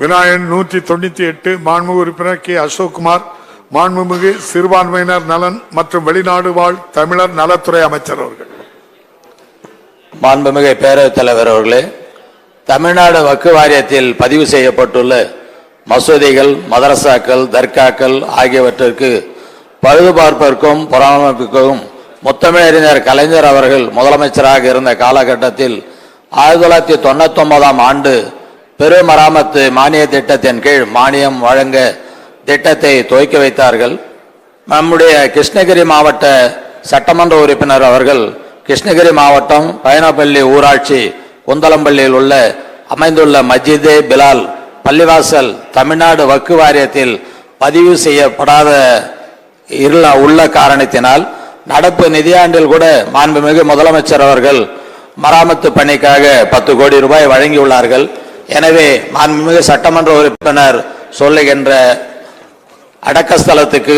விநாயகன் 198 மாண்புமிகு உறுப்பினர் கே அசோக்குமார் மாண்புமிகு சிறுபான்மையினர் நலன் மற்றும் வெளிநாடு வாழ் தமிழர் நலத்துறை அமைச்சர் அவர்கள். மாண்புமிகு பேரவைத் தலைவர் அவர்களே, தமிழ்நாடு வக்ஃப் வாரியத்தில் பதிவு செய்யப்பட்டுள்ள மசூதிகள், மதரசாக்கள், தர்காக்கள் ஆகியவற்றிற்கு பழுதுபார்ப்பிற்கும் பராமரிப்புக்கும் முத்தமிழறிஞர் கலைஞர் அவர்கள் முதலமைச்சராக இருந்த காலகட்டத்தில் 1999ஆம் ஆண்டு பெருமராமத்து மானிய திட்டத்தின் கீழ் மானியம் வழங்க திட்டத்தை துவக்கி வைத்தார்கள். நம்முடைய கிருஷ்ணகிரி மாவட்ட சட்டமன்ற உறுப்பினர் அவர்கள் கிருஷ்ணகிரி மாவட்டம் பயணப்பள்ளி ஊராட்சி குந்தலம்பள்ளியில் உள்ள அமைந்துள்ள மஸ்ஜிதே பிலால் பள்ளிவாசல் தமிழ்நாடு வக்ஃப் வாரியத்தில் பதிவு செய்யப்படாத உள்ள காரணத்தினால் நடப்பு நிதியாண்டில் கூட மாண்புமிகு முதலமைச்சர் அவர்கள் மராமத்து பணிக்காக 10 கோடி ரூபாய் வழங்கியுள்ளார்கள். எனவே மாண்புமிகு சட்டமன்ற உறுப்பினர் சொல்லுகின்ற அடக்கஸ்தலத்துக்கு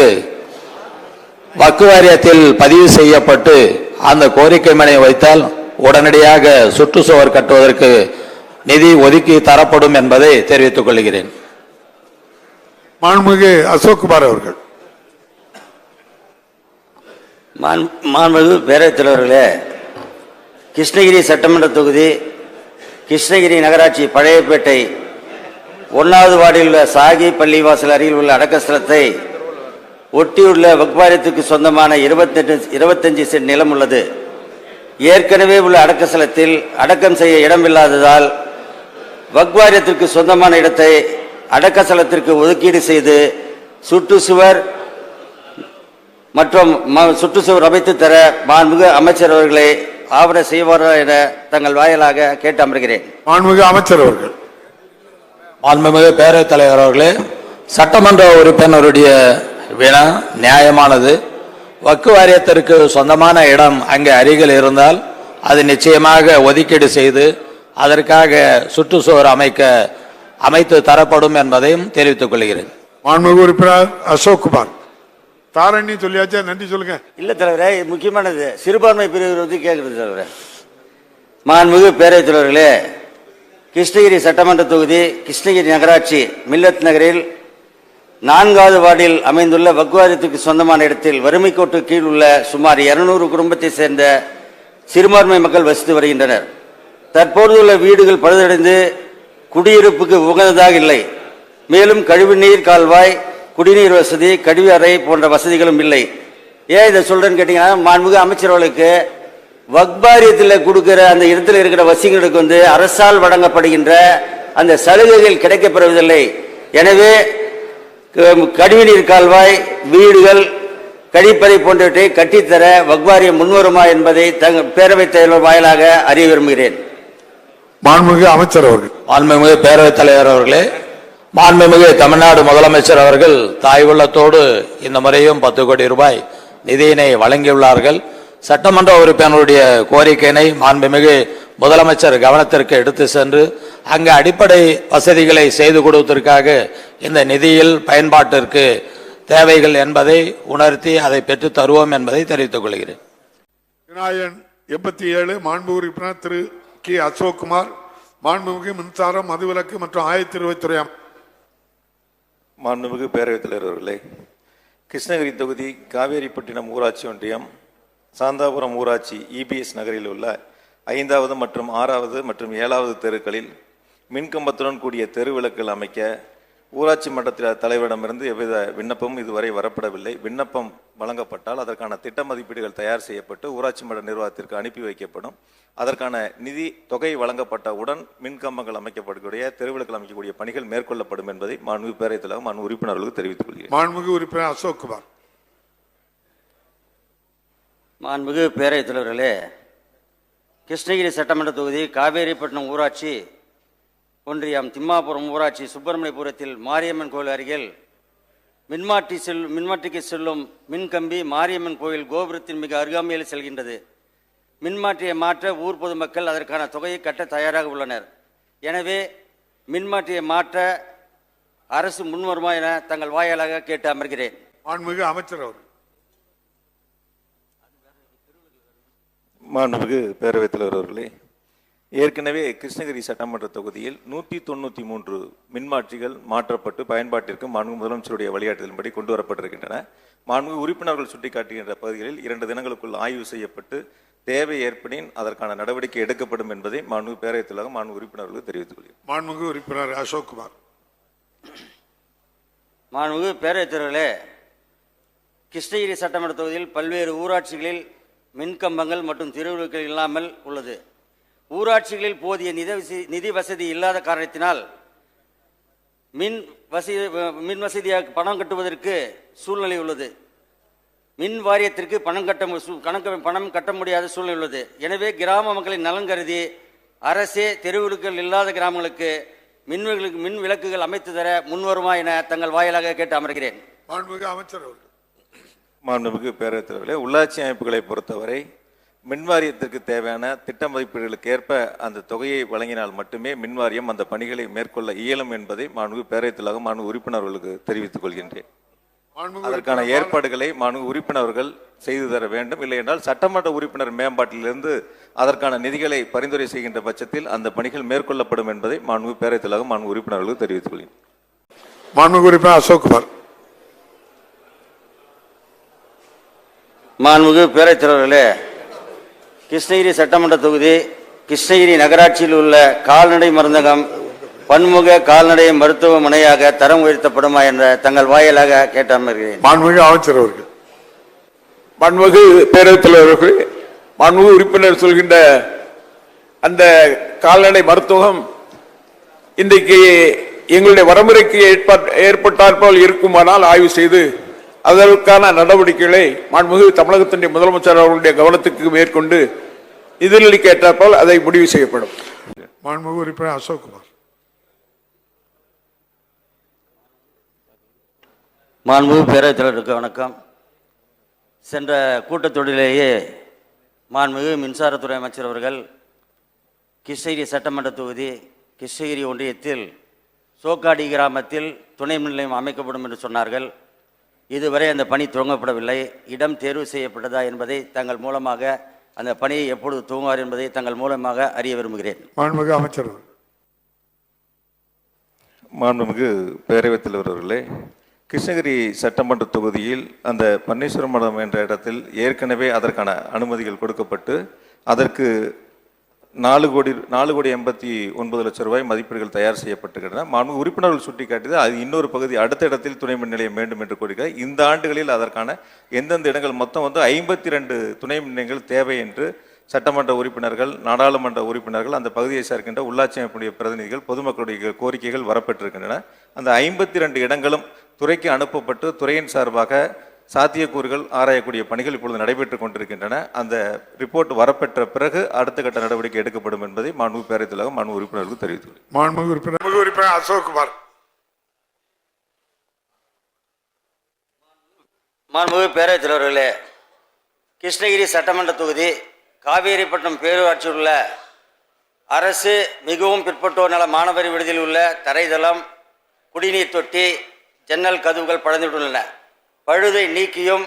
வக்ஃப் வாரியத்தில் பதிவு செய்யப்பட்டு அந்த கோரிக்கை மனை வைத்தால் உடனடியாக சுற்றுச்சுவர் கட்டுவதற்கு நிதி ஒதுக்கி தரப்படும் என்பதை தெரிவித்துக் கொள்கிறேன். மாண்புமிகு அசோக்குமார் அவர்கள். மாண்புமிகு பேரவைத் தலைவர்களே, கிருஷ்ணகிரி சட்டமன்ற தொகுதி கிருஷ்ணகிரி நகராட்சி பழையப்பேட்டை 1வது வார்டில் உள்ள சாகி பள்ளிவாசல் அருகில் உள்ள அடக்கஸ்தலத்தை ஒட்டியுள்ள வக்ஃப் வாரியத்துக்கு சொந்தமான 25 சென்ட் நிலம் உள்ளது. ஏற்கனவே உள்ள அடக்கஸ்தலத்தில் அடக்கம் செய்ய இடமில்லாததால் வக்ஃப் வாரியத்திற்கு சொந்தமான இடத்தை அடக்கஸ்தலத்திற்கு ஒதுக்கீடு செய்து சுற்றுச்சுவர் மற்றும் சுற்றுச்சுவர் அமைத்து தர மாண்புமிகு அமைச்சர் அவர்களை ஆவண செய்வாரா என தங்கள் வாயிலாக கேட்டு அமர்கிறேன். மாண்புமிகு அமைச்சர் அவர்கள். மாண்புமிகு பேரவைத் தலைவர் அவர்களே, சட்டமன்ற உறுப்பினருடைய வினா நியாயமானது. வக்ஃப் வாரியத்திற்கு சொந்தமான இடம் அங்கே அருகில் இருந்தால் அது நிச்சயமாக ஒதுக்கீடு செய்து அதற்காக சுற்றுச்சுவர் அமைத்து தரப்படும் என்பதையும் தெரிவித்துக் கொள்கிறேன். மாண்புமிகு உறுப்பினர் அசோக்குமார். தாரணி சொல்லியாச்சா? நன்றி சொல்லுங்க. இல்ல தலைவரே, முக்கியமானது சிறுபான்மை பிரிவு வந்து கேட்கிறது தலைவரே. மாண்புமிகு பேரவைத் தலைவர்களே, கிருஷ்ணகிரி சட்டமன்ற தொகுதி கிருஷ்ணகிரி நகராட்சி மில்லத் நகரில் 4வது வார்டில் அமைந்துள்ள வக்ஃப் வாரியத்துக்கு சொந்தமான இடத்தில் வறுமை கோட்டு கீழ் உள்ள சுமார் 200 குடும்பத்தை சேர்ந்த சிறுபான்மை மக்கள் வசித்து வருகின்றனர். தற்போதுள்ள வீடுகள் பழுதடைந்து குடியிருப்புக்கு உகந்ததாக இல்லை. மேலும் கழிவுநீர் கால்வாய், குடிநீர் வசதி, கழிவு அறை போன்ற வசதிகளும் இல்லை. ஏன் இதை சொல்றேன்னு கேட்டீங்கன்னா, மாண்புமிகு அமைச்சர்களுக்கு வக்ஃப் வாரியத்தில் கொடுக்கிற அந்த இடத்துல இருக்கிற வசிகளுக்கு வந்து அரசால் வழங்கப்படுகின்ற அந்த சலுகைகள் கிடைக்கப்பெறுவதில்லை. எனவே கழிவுநீர் கால்வாய், வீடுகள், கழிப்பறை போன்றவற்றை கட்டித்தர வக்ஃப் வாரியம் முன்வருமா என்பதை பேரவைத் தலைவர் வாயிலாக அறிய விரும்புகிறேன். மாண்புமிகு அமைச்சர் அவர்கள். மாண்புமிகு பேரவைத் தலைவர் அவர்களே, மாண்புமிகு தமிழ்நாடு முதலமைச்சர் அவர்கள் தாய் உள்ளத்தோடு இந்த முறையும் 10 கோடி ரூபாய் நிதியினை வழங்கியுள்ளார்கள். சட்டமன்ற உறுப்பினருடைய கோரிக்கையினை மாண்புமிகு முதலமைச்சர் கவனத்திற்கு எடுத்து சென்று அங்கு அடிப்படை வசதிகளை செய்து கொடுப்பதற்காக இந்த நிதியில் பயன்பாட்டிற்கு தேவைகள் என்பதை உணர்த்தி அதை பெற்று தருவோம் என்பதை தெரிவித்துக் கொள்கிறேன். விநாயகன் 87 மாண்பு உறுப்பினர் திரு கே அசோக்குமார் மாண்புமிகு மின்சாரம், மதுவிலக்கு மற்றும் ஆயத்தீர்வைத்துறை. மாண்புமிகு பேரவைத் தலைவர்களே, கிருஷ்ணகிரி தொகுதி காவேரிப்பட்டினம் ஊராட்சி ஒன்றியம் சாந்தாபுரம் ஊராட்சி இபிஎஸ் நகரில் உள்ள 5வது மற்றும் 6வது மற்றும் 7வது தெருக்களில் மின்கம்பத்துடன் கூடிய தெருவிளக்குகள் அமைக்க ஊராட்சி மன்ற தலைவரிடமிருந்து எவ்வித விண்ணப்பமும் இதுவரை வரப்படவில்லை. விண்ணப்பம் வழங்கப்பட்டால் அதற்கான திட்ட மதிப்பீடுகள் தயார் செய்யப்பட்டு ஊராட்சி மன்ற நிர்வாகத்திற்கு அனுப்பி வைக்கப்படும். அதற்கான நிதி தொகை வழங்கப்பட்டவுடன் மின்கம்பங்கள் அமைக்கப்படக்கூடிய தெருவிளக்குகள் அமைக்கக்கூடிய பணிகள் மேற்கொள்ளப்படும் என்பதை மாண்புமிகு பேரவைத் தலைவர் மாண்பு உறுப்பினர்களுக்கு தெரிவித்துக் கொள்கிறேன். மாண்புமிகு உறுப்பினர் அசோக்குமார். மாண்புமிகு பேரவைத் தலைவர்களே, கிருஷ்ணகிரி சட்டமன்ற தொகுதி காவேரிப்பட்டினம் ஊராட்சி ஒன்றியம் திம்மாபுரம் ஊராட்சி சுப்பிரமணியபுரத்தில் மாரியம்மன் கோயில் அருகில் மின்மாற்றிக்கு செல்லும் மின்கம்பி மாரியம்மன் கோயில் கோபுரத்தின் மிக அருகாமையில் செல்கின்றது. மின்மாற்றியை மாற்ற ஊர் பொதுமக்கள் அதற்கான தொகையை கட்ட தயாராக உள்ளனர். எனவே மின்மாற்றியை மாற்ற அரசு முன்வருமா என தங்கள் வாயிலாக கேட்டு அமர்கிறேன். மாண்புமிகு அமைச்சர் அவர்கள். மாண்புமிகு பேரவைத் தலைவர் அவர்களே, ஏற்கனவே கிருஷ்ணகிரி சட்டமன்ற தொகுதியில் 193 மின்மாற்றிகள் மாற்றப்பட்டு பயன்பாட்டிற்கு மாண்பு முதலமைச்சருடைய வழிகாட்டுதலின்படி கொண்டு வரப்பட்டிருக்கின்றன. மாண்பு உறுப்பினர்கள் சுட்டிக்காட்டுகின்ற பகுதிகளில் 2 தினங்களுக்குள் ஆய்வு செய்யப்பட்டு தேவை ஏற்படின் அதற்கான நடவடிக்கை எடுக்கப்படும் என்பதை மாண்பு பேரவைத் தலைவர் மாண்பு உறுப்பினர்களுக்கு தெரிவித்துக் கொள்கிறேன். மாண்புமிகு உறுப்பினர் அசோக்குமார். மாண்புமிகு பேரவைத் தலைவர்களே, கிருஷ்ணகிரி சட்டமன்ற தொகுதியில் பல்வேறு ஊராட்சிகளில் மின்கம்பங்கள் மற்றும் திருவிழுக்கள் இல்லாமல் உள்ளது. ஊராட்சிகளில் போதிய நிதி வசதி இல்லாத காரணத்தினால் மின் வசதியாக பணம் கட்டுவதற்கு சூழ்நிலை உள்ளது. மின் வாரியத்திற்கு பணம் கட்ட முடியாத சூழ்நிலை உள்ளது. எனவே கிராம மக்களின் நலன் கருதி அரசே தெருவிழுக்கள் இல்லாத கிராமங்களுக்கு மின் விளக்குகள் அமைத்து தர முன்வருமா என தங்கள் வாயிலாக கேட்டு அமர்கிறேன். மாண்புமிகு அமைச்சர் அவர்கள். மாண்புமிகு பேரவைத் தலைவர்களே, உள்ளாட்சி அமைப்புகளை பொறுத்தவரை மின்வாரியத்திற்கு தேவையான திட்ட மதிப்பீடுகளுக்கு ஏற்ப அந்த தொகையை வழங்கினால் மட்டுமே மின்வாரியம் அந்த பணிகளை மேற்கொள்ள இயலும் என்பதை மாண்புமிகு பேரவைத் தலைவர் மாண்பு உறுப்பினர்களுக்கு தெரிவித்துக் கொள்கின்றேன். அதற்கான ஏற்பாடுகளை மாண்பு உறுப்பினர்கள் செய்து தர வேண்டும். இல்லை என்றால் சட்டமன்ற உறுப்பினர் மேம்பாட்டிலிருந்து அதற்கான நிதிகளை பரிந்துரை செய்கின்ற பட்சத்தில் அந்த பணிகள் மேற்கொள்ளப்படும் என்பதை மாண்பு பேரவைத் தலைவர் மாண்பு உறுப்பினர்களுக்கு தெரிவித்துக் கொள்கிறேன். மாண்புமிகு உறுப்பினர் அசோக்குமார். மாண்புமிகு பேரவைத் தலைவர்களே, கிருஷ்ணகிரி சட்டமன்ற தொகுதி கிருஷ்ணகிரி நகராட்சியில் உள்ள கால்நடை மருந்தகம் பன்முக கால்நடை மருத்துவமனையாக தரம் உயர்த்தப்படுமா என்ற தங்கள் வாயிலாக கேட்டு அமர்கிறேன். மாண்புமிகு அமைச்சர் அவர்கள். மாண்புமிகு பேரவைத் தலைவர்கள், மாண்புமிகு உறுப்பினர் சொல்கின்ற அந்த கால்நடை மருத்துவம் இன்றைக்கு எங்களுடைய வரமுறைக்கு ஏற்பட்டாற்போல் இருக்குமானால் ஆய்வு செய்து அதற்கான நடவடிக்கைகளை மாண்புமிகு தமிழகத்தினுடைய முதலமைச்சர் அவர்களுடைய கவனத்துக்கு மேற்கொண்டு எதிரொலிக்கு ஏற்றாற்போல் அதை முடிவு செய்யப்படும். மாண்புமிகு உறுப்பினர் அசோக்குமார். மாண்புமிகு பேரவைத் தலைவருக்கு வணக்கம். சென்ற கூட்டத்தொடரிலேயே மாண்புமிகு மின்சாரத்துறை அமைச்சர் அவர்கள் கிருஷ்ணகிரி சட்டமன்ற தொகுதி கிருஷ்ணகிரி ஒன்றியத்தில் சோக்காடி கிராமத்தில் துணை மின் நிலையம் அமைக்கப்படும் என்று சொன்னார்கள். இதுவரை அந்த பணி துவங்கப்படவில்லை. இடம் தேர்வு செய்யப்பட்டதா என்பதை தங்கள் மூலமாக, அந்த பணியை எப்பொழுது துவங்குவார் என்பதை தங்கள் மூலமாக அறிய விரும்புகிறேன். மாண்புமிகு அமைச்சர். மாண்புமிகு பேரவைத் தலைவர் அவர்களே, கிருஷ்ணகிரி சட்டமன்ற தொகுதியில் அந்த பன்னீஸ்வரம் மடம் என்ற இடத்தில் ஏற்கனவே அதற்கான அனுமதிகள் கொடுக்கப்பட்டு அதற்கு 4,89,00,000 ரூபாய் மதிப்பீடுகள் தயார் செய்யப்பட்டிருக்கின்றன. மாண்பு உறுப்பினர்கள் சுட்டிக்காட்டியது அது இன்னொரு பகுதி அடுத்த இடத்தில் துணை மின் நிலையம் வேண்டும் என்று கோரிக்கை. இந்த ஆண்டுகளில் அதற்கான எந்தெந்த இடங்கள் மொத்தம் 52 துணை மின் நிலையங்கள் தேவை என்று சட்டமன்ற உறுப்பினர்கள், நாடாளுமன்ற உறுப்பினர்கள், அந்த பகுதியை சேர்க்கின்ற உள்ளாட்சி அமைப்புடைய பிரதிநிதிகள், பொதுமக்களுடைய கோரிக்கைகள் வரப்பட்டிருக்கின்றன. அந்த 52 இடங்களும் துறைக்கு அனுப்பப்பட்டு துறையின் சார்பாக சாத்தியக்கூறுகள் ஆராயக்கூடிய பணிகள் இப்பொழுது நடைபெற்றுக் கொண்டிருக்கின்றன. அந்த ரிப்போர்ட் வரப்பெற்ற பிறகு அடுத்த கட்ட நடவடிக்கை எடுக்கப்படும் என்பதை மாண்பு பேரவைத் தலைவர் மாண்பு உறுப்பினர்களுக்கு தெரிவித்துள்ளேன். மாண்புமிகு உறுப்பினர் அசோக்குமார். மாண்புமிகு பேரவைத் தலைவர்களே, கிருஷ்ணகிரி சட்டமன்ற தொகுதி காவேரிப்பட்டினம் பேரூராட்சியில் உள்ள அரசு மிகவும் பிற்பட்டோர் நல மாணவர் விடுதியில் உள்ள தரைதளம், குடிநீர் தொட்டி, ஜன்னல் கதவுகள் பழுந்துள்ளன. பழுதை நீக்கியும்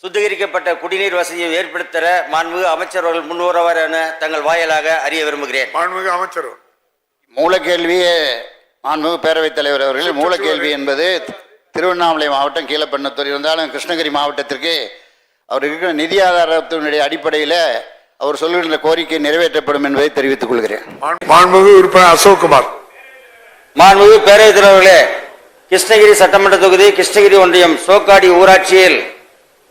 சுத்திகரிக்கப்பட்ட குடிநீர் வசதியை ஏற்படுத்த மாண்புமிகு அமைச்சர் அவர்கள் முன்வருவார் என தங்கள் வாயிலாக அறிய விரும்புகிறேன். மாண்புமிகு அமைச்சர். மூலக்கேள்வியே மாண்புமிகு பேரவைத் தலைவர் அவர்கள், மூலக்கேள்வி என்பது திருவண்ணாமலை மாவட்டம் கீழப்பண்ணத்தூர் இருந்தாலும் கிருஷ்ணகிரி மாவட்டத்திற்கு அவர் இருக்கிற நிதி ஆதாரத்தினுடைய அடிப்படையில் அவர் சொல்லுகின்ற கோரிக்கை நிறைவேற்றப்படும் என்பதை தெரிவித்துக் கொள்கிறேன். மாண்புமிகு உறுப்பினர் அசோக்குமார். மாண்புமிகு பேரவைத் தலைவர்களே, கிருஷ்ணகிரி சட்டமன்ற தொகுதி கிருஷ்ணகிரி ஒன்றியம் சோக்காடி ஊராட்சியில்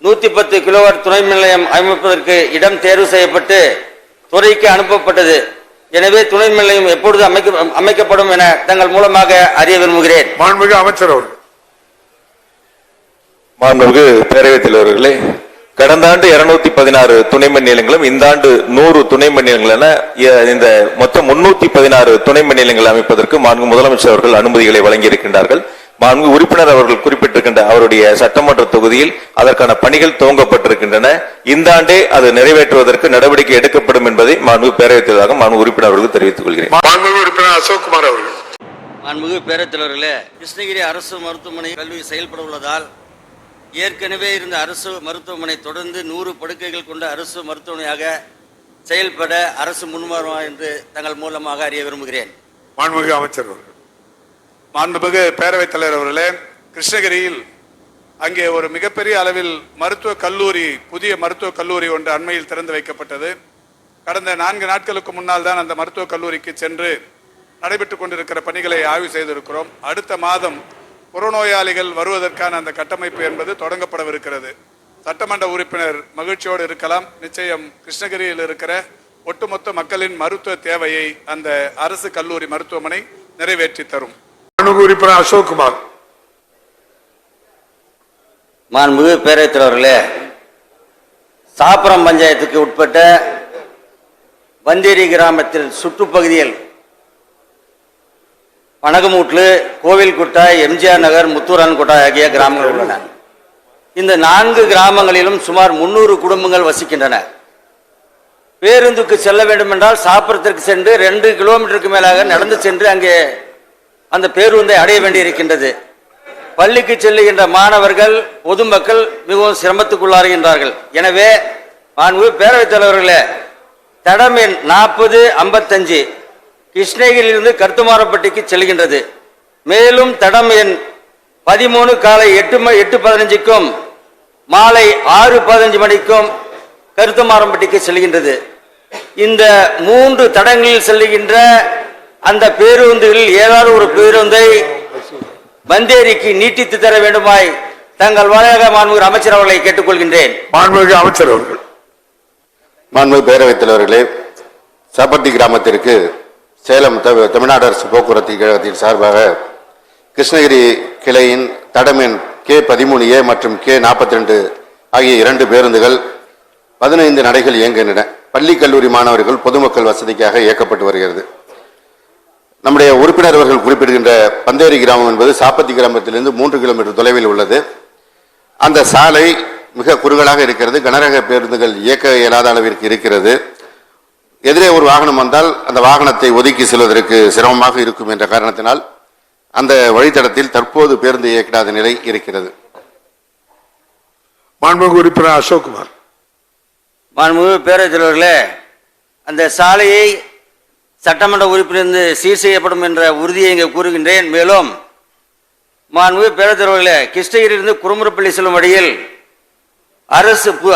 110 கிலோவாட் துணை மின் நிலையம் அமைப்பதற்கு இடம் தேர்வு செய்யப்பட்டு துறைக்கு அனுப்பப்பட்டது. எனவே துணை மின் நிலையம் எப்பொழுது அமைக்கப்படும் என தங்கள் மூலமாக அறிய விரும்புகிறேன். மாண்புமிகு அமைச்சர் அவர்கள். மாண்புமிகு பேரவைத் தலைவர்களே, கடந்த ஆண்டு 216 துணை மின் நிலையங்களும் இந்த ஆண்டு 100 துணை மின் நிலையங்கள் என இந்த மொத்தம் 316 துணை மின் நிலையங்கள் அமைப்பதற்கு மாண்பு முதலமைச்சர் அவர்கள் அனுமதிகளை வழங்கியிருக்கின்றார்கள். மாண்பு உறுப்பினர் அவர்கள் குறிப்பிட்டிருக்கின்ற அவருடைய சட்டமன்ற தொகுதியில் அதற்கான பணிகள் துவங்கப்பட்டிருக்கின்றன. இந்த ஆண்டே அது நிறைவேற்றுவதற்கு நடவடிக்கை எடுக்கப்படும் என்பதை மாண்பு பேரவைத் தலைவராக மாண்பு உறுப்பினர்களுக்கு தெரிவித்துக் கொள்கிறேன். மாண்புமிகு உறுப்பினர் அசோக்குமார் அவர்கள். மாண்புமிகு பேரவைத் தலைவர்களே, கிருஷ்ணகிரி அரசு மருத்துவமனை கல்வி செயல்பட உள்ளதால் ஏற்கனவே இருந்த அரசு மருத்துவமனை தொடர்ந்து 100 படுக்கைகள் கொண்ட அரசு மருத்துவமனையாக செயல்பட அரசு முன்வரும் என்று தங்கள் மூலமாக அறிய விரும்புகிறேன். மாண்புமிகு அமைச்சர் அவர்கள். மாண்புமிகு பேரவைத் தலைவர் அவர்களே, கிருஷ்ணகிரியில் அங்கே ஒரு மிகப்பெரிய அளவில் மருத்துவக் கல்லூரி, புதிய மருத்துவக் கல்லூரி ஒன்று அண்மையில் திறந்து வைக்கப்பட்டது. கடந்த 4 நாட்களுக்கு முன்னால் தான் அந்த மருத்துவக் கல்லூரிக்கு சென்று நடைபெற்றுக் கொண்டிருக்கிற பணிகளை ஆய்வு செய்திருக்கிறோம். அடுத்த மாதம் புறநோயாளிகள் வருவதற்கான அந்த கட்டமைப்பு என்பது தொடங்கப்படவிருக்கிறது. சட்டமன்ற உறுப்பினர் மகிழ்ச்சியோடு இருக்கலாம். நிச்சயம் கிருஷ்ணகிரியில் இருக்கிற ஒட்டுமொத்த மக்களின் மருத்துவ தேவையை அந்த அரசு கல்லூரி மருத்துவமனை நிறைவேற்றி தரும். மாண்புமிகு உறுப்பினர் அசோக்குமார். மாண்புமிகு பேரவைத் தலைவர்களே, சாப்பரம் பஞ்சாயத்துக்கு உட்பட்ட வந்தேரி கிராமத்தில் சுற்றுப்பகுதியில் பனகமூட்லு, கோவில்குட்டா, எம்ஜிஆர் நகர், முத்தூரான்குட்டா ஆகிய கிராமங்கள் உள்ளன. இந்த 4 கிராமங்களிலும் சுமார் 300 குடும்பங்கள் வசிக்கின்றன. பேருந்துக்கு செல்ல வேண்டும் என்றால் சாப்பரத்திற்கு சென்று 2 கிலோமீட்டருக்கு மேலாக நடந்து சென்று அங்கே அந்த பேருந்தை அடைய வேண்டியிருக்கின்றது. பள்ளிக்கு செல்லுகின்ற மாணவர்கள், பொதுமக்கள் மிகவும் சிரமத்துக்குள்ளாருகின்றார்கள். எனவே மாண்புமிகு பேரவைத் தலைவர்களே, தடம் எண் 4055 கிருஷ்ணகிரியிலிருந்து கருத்துமாரப்பட்டிக்கு செல்கின்றது. மேலும் தடம் எண் 13 காலை 8:15க்கும் மாலை 6:15 மணிக்கும் கருத்துமாரம்பட்டிக்கு செல்கின்றது. இந்த 3 தடங்களில் செல்லுகின்ற அந்த பேருந்துகளில் ஏதாவது ஒரு பேருந்தை வந்தேரிக்கு நீட்டித்து தர வேண்டுமாய் தங்கள் வாயிலாக மாண்புமிகு அமைச்சர் அவர்களை கேட்டுக்கொள்கின்றேன். மாண்புமிகு அமைச்சர் அவர்கள். மாண்புமிகு பேரவைத் தலைவர்களே, சாப்பட்டி கிராமத்திற்கு சேலம் தமிழ்நாடு அரசு போக்குவரத்து கழகத்தின் சார்பாக கிருஷ்ணகிரி கிளையின் தடமெண் K13A மற்றும் K42 ஆகிய 2 பேருந்துகள் 15 நடைகள் இயங்குகின்றன. பள்ளி கல்லூரி மாணவர்கள் பொதுமக்கள் வசதிக்காக இயக்கப்பட்டு வருகிறது. நம்முடைய உறுப்பினர் அவர்கள் குறிப்பிடுகின்ற பந்தேரி கிராமம் என்பது சாப்பத்தி கிராமத்திலிருந்து 3 கிலோமீட்டர் தொலைவில் உள்ளது. அந்த சாலை மிக குறுகலாக இருக்கிறது. கனரக பேருந்துகள் இயக்க இயலாத அளவிற்கு இருக்கிறது. எதிரே ஒரு வாகனம் வந்தால் அந்த வாகனத்தை ஒதுக்கி செல்வதற்கு சிரமமாக இருக்கும் என்ற காரணத்தினால் அந்த வழித்தடத்தில் தற்போது பேருந்து இயக்காத நிலை இருக்கிறது. மாண்புமிகு உறுப்பினர் அசோக்குமார். மாண்புமிகு பேரவைத் தலைவர்களே, அந்த சாலையை சட்டமன்ற உறுப்பிலிருந்து சீர் செய்யப்படும் என்ற உறுதியை இங்கே கூறுகின்றேன். மேலும் மாண்புமிகு பேரவைத் தலைவர்களே, கிருஷ்ணகிரியிலிருந்து குருமுரப்பள்ளி செல்லும் வழியில்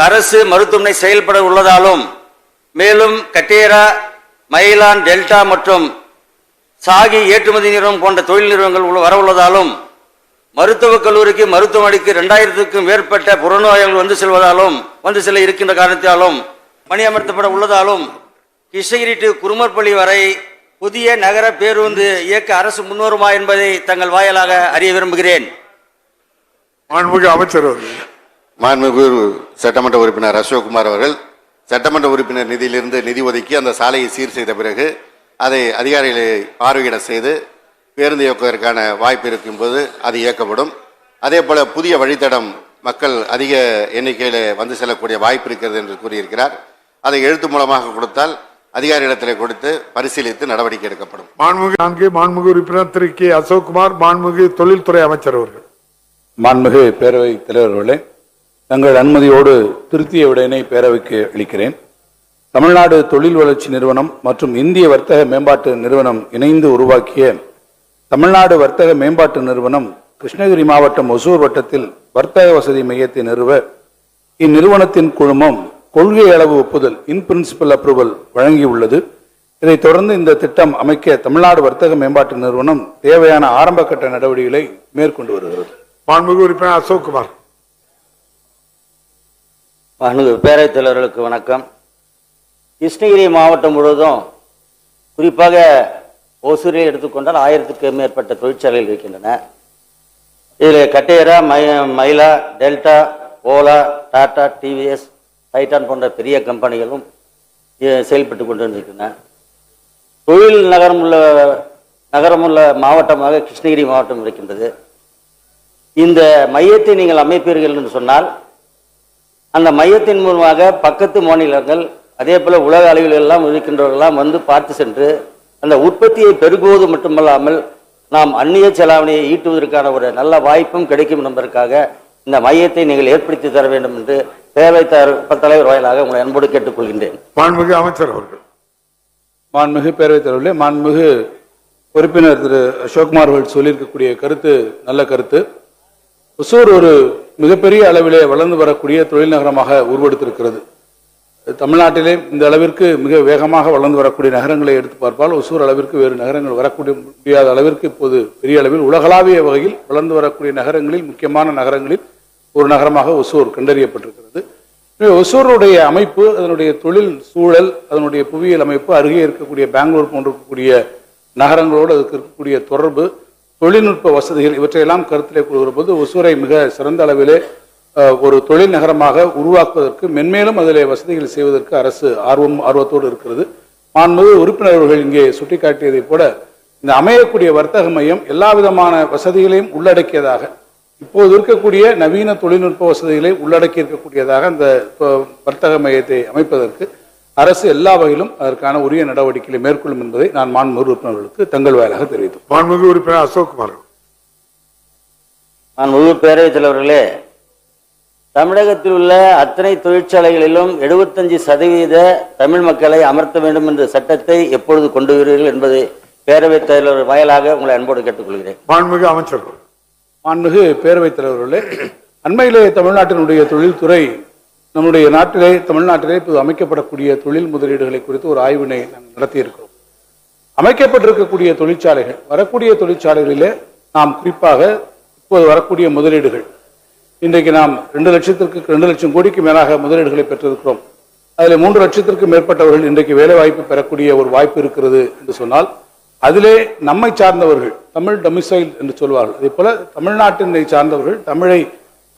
அரசு மருத்துவமனை செயல்பட உள்ளதாலும், மேலும் கட்டேரா, மயிலான், டெல்டா மற்றும் சாகி ஏற்றுமதி நிறுவனம் போன்ற தொழில் நிறுவனங்கள் வர உள்ளதாலும், மருத்துவக் கல்லூரிக்கு மருத்துவமனைக்கு 2000க்கும் மேற்பட்ட புறநோயாளிகள் வந்து செல்ல இருக்கின்ற காரணத்தாலும் பணியமர்த்தப்பட உள்ளதாலும் கிருஷ்ணகிரி டு குருமற்பள்ளி வரை புதிய நகர பேருந்து இயக்க அரசு முன்வருமா என்பதை தங்கள் வாயிலாக அறிய விரும்புகிறேன். மாண்புமிகு அமைச்சர் அவர்கள். மாண்புமிகு சட்டமன்ற உறுப்பினர் அசோக்குமார் அவர்கள் சட்டமன்ற உறுப்பினர் நிதியிலிருந்து நிதி ஒதுக்கி அந்த சாலையை சீர் செய்த பிறகு அதை அதிகாரிகளை பார்வையிட செய்து பேருந்து இயக்குவதற்கான வாய்ப்பு இருக்கும் போது அது இயக்கப்படும். அதே போல புதிய வழித்தடம் மக்கள் அதிக எண்ணிக்கையில் வந்து செல்லக்கூடிய வாய்ப்பு இருக்கிறது என்று கூறியிருக்கிறார். அதை எழுத்து மூலமாக கொடுத்தால் அதிகாரியிடத்தில் கொடுத்து பரிசீலித்து நடவடிக்கை எடுக்கப்படும். மாண்புமிகு உறுப்பினர் திரு K. அசோக்குமார். மாண்புமிகு தொழில்துறை அமைச்சர் அவர்கள். மாண்புமிகு பேரவை தலைவர்களே, தங்கள் அனுமதியோடு திருத்திய விடையினை பேரவைக்கு அளிக்கிறேன். தமிழ்நாடு தொழில் வளர்ச்சி நிறுவனம் மற்றும் இந்திய வர்த்தக மேம்பாட்டு நிறுவனம் இணைந்து உருவாக்கிய தமிழ்நாடு வர்த்தக மேம்பாட்டு நிறுவனம் கிருஷ்ணகிரி மாவட்டம் ஒசூர் வட்டத்தில் வர்த்தக வசதி மையத்தை நிறுவ இந்நிறுவனத்தின் குழுமம் கொள்கை அளவு ஒப்புதல் இன் பிரின்சிபல் அப்ரூவல் வழங்கியுள்ளது. இதைத் தொடர்ந்து இந்த திட்டம் அமைக்க தமிழ்நாடு வர்த்தக மேம்பாட்டு நிறுவனம் தேவையான ஆரம்ப கட்ட நடவடிக்கைகளை மேற்கொண்டு வருகிறது. மாண்புமிகு உறுப்பினர் அசோக்குமார். பேரவைத் தலைவர்களுக்கு வணக்கம். கிருஷ்ணகிரி மாவட்டம் முழுவதும் குறிப்பாக ஓசூரில் எடுத்துக்கொண்டால் 1000க்கும் மேற்பட்ட தொழிற்சாலைகள் இருக்கின்றன. இதில் கட்டேரா, மயிலா, டெல்டா, ஓலா, டாடா, டிவிஎஸ், டைட்டான் போன்ற பெரிய கம்பெனிகளும் செயல்பட்டு கொண்டிருக்கின்றன. தொழில் நகரமுள்ள மாவட்டமாக கிருஷ்ணகிரி மாவட்டம் இருக்கின்றது. இந்த மையத்தை நீங்கள் அமைப்பீர்கள் என்று சொன்னால் அந்த மையத்தின் மூலமாக பக்கத்து மாநிலங்கள் அதே போல உலக அளவில் எல்லாம் இருக்கின்றவர்களெல்லாம் வந்து பார்த்து சென்று அந்த உற்பத்தியை பெருகுவது மட்டுமல்லாமல் நாம் அந்நிய செலாவணியை ஈட்டுவதற்கான ஒரு நல்ல வாய்ப்பும் கிடைக்கும் என்பதற்காக இந்த மையத்தை நீங்கள் ஏற்படுத்தி தர வேண்டும் என்று பேரவைத் தலைவர் வாயிலாக உங்களை அன்போடு கேட்டுக்கொள்கின்றேன். மாண்புமிகு அமைச்சர் அவர்கள். மாண்புமிகு பேரவைத் தலைவர்களே, மாண்புமிகு உறுப்பினர் திரு அசோக்குமார் அவர்கள் சொல்லியிருக்கக்கூடிய கருத்து நல்ல கருத்து. ஒசூர் ஒரு மிகப்பெரிய அளவிலே வளர்ந்து வரக்கூடிய தொழில் நகரமாக உருவெடுத்திருக்கிறது. தமிழ்நாட்டிலே இந்த அளவிற்கு மிக வேகமாக வளர்ந்து வரக்கூடிய நகரங்களை எடுத்து பார்ப்பால் ஒசூர் அளவிற்கு வேறு நகரங்கள் வரக்கூடிய முடியாத அளவிற்கு இப்போது பெரிய அளவில் உலகளாவிய வகையில் வளர்ந்து வரக்கூடிய நகரங்களில் முக்கியமான நகரங்களில் ஒரு நகரமாக ஒசூர் கண்டறியப்பட்டிருக்கிறது. ஒசூருடைய அமைப்பு, அதனுடைய தொழில் சூழல், அதனுடைய புவியியல் அமைப்பு, அருகே இருக்கக்கூடிய பெங்களூர் போன்ற இருக்கக்கூடிய நகரங்களோடு அதுக்கு இருக்கக்கூடிய தொடர்பு, தொழில்நுட்ப வசதிகள் இவற்றையெல்லாம் கருத்திலே கொள்கிற போது ஒசூரை மிக சிறந்த அளவிலே ஒரு தொழில் நகரமாக உருவாக்குவதற்கு மென்மேலும் அதிலே வசதிகள் செய்வதற்கு அரசு ஆர்வத்தோடு இருக்கிறது. மாண்புமிகு உறுப்பினர்கள் இங்கே சுட்டிக்காட்டியதை போல இந்த அமையக்கூடிய வர்த்தக மையம் எல்லா விதமான வசதிகளையும் உள்ளடக்கியதாக, இப்போது இருக்கக்கூடிய நவீன தொழில்நுட்ப வசதிகளை உள்ளடக்கி இருக்கக்கூடியதாக அந்த வர்த்தக மையத்தை அமைப்பதற்கு அரசு எல்லா வகையிலும் அதற்கான உரிய நடவடிக்கைகளை மேற்கொள்ளும் என்பதை நான் மாண்புமிகு உறுப்பினர்களுக்கு தங்கள் வாயிலாக தெரிவித்தேன். மாண்புமிகு உறுப்பினர் அசோக்குமார். மாண்புமிகு பேரவைத் தலைவர்களே, தமிழகத்தில் உள்ள அத்தனை தொழிற்சாலைகளிலும் 75% தமிழ் மக்களை அமர்த்த வேண்டும் என்ற சட்டத்தை எப்பொழுது கொண்டு வருவீர்கள் என்பதை பேரவைத் தலைவர் வாயிலாக உங்களை அன்போடு கேட்டுக்கொள்கிறேன். மாண்புமிகு அமைச்சர்கள். மாண்புமிகு பேரவைத் தலைவர்களே, அண்மையிலே தமிழ்நாட்டினுடைய தொழில்துறை நம்முடைய நாட்டிலே தமிழ்நாட்டிலே இப்போது அமைக்கப்படக்கூடிய தொழில் முதலீடுகளை குறித்து ஒரு ஆய்வினை நாங்கள் நடத்தியிருக்கிறோம். அமைக்கப்பட்டிருக்கக்கூடிய தொழிற்சாலைகள், வரக்கூடிய தொழிற்சாலைகளிலே நாம் குறிப்பாக இப்போது வரக்கூடிய முதலீடுகள், இன்றைக்கு நாம் 2 லட்சம் கோடிக்கு மேலாக முதலீடுகளை பெற்றிருக்கிறோம். அதில் 3 லட்சத்திற்கு மேற்பட்டவர்கள் இன்றைக்கு வேலை வாய்ப்பு பெறக்கூடிய ஒரு வாய்ப்பு இருக்கிறது என்று சொன்னால், அதிலே நம்மை சார்ந்தவர்கள், தமிழ் டொமிசைல் என்று சொல்வார்கள், அதே போல தமிழ்நாட்டினை சார்ந்தவர்கள் தமிழை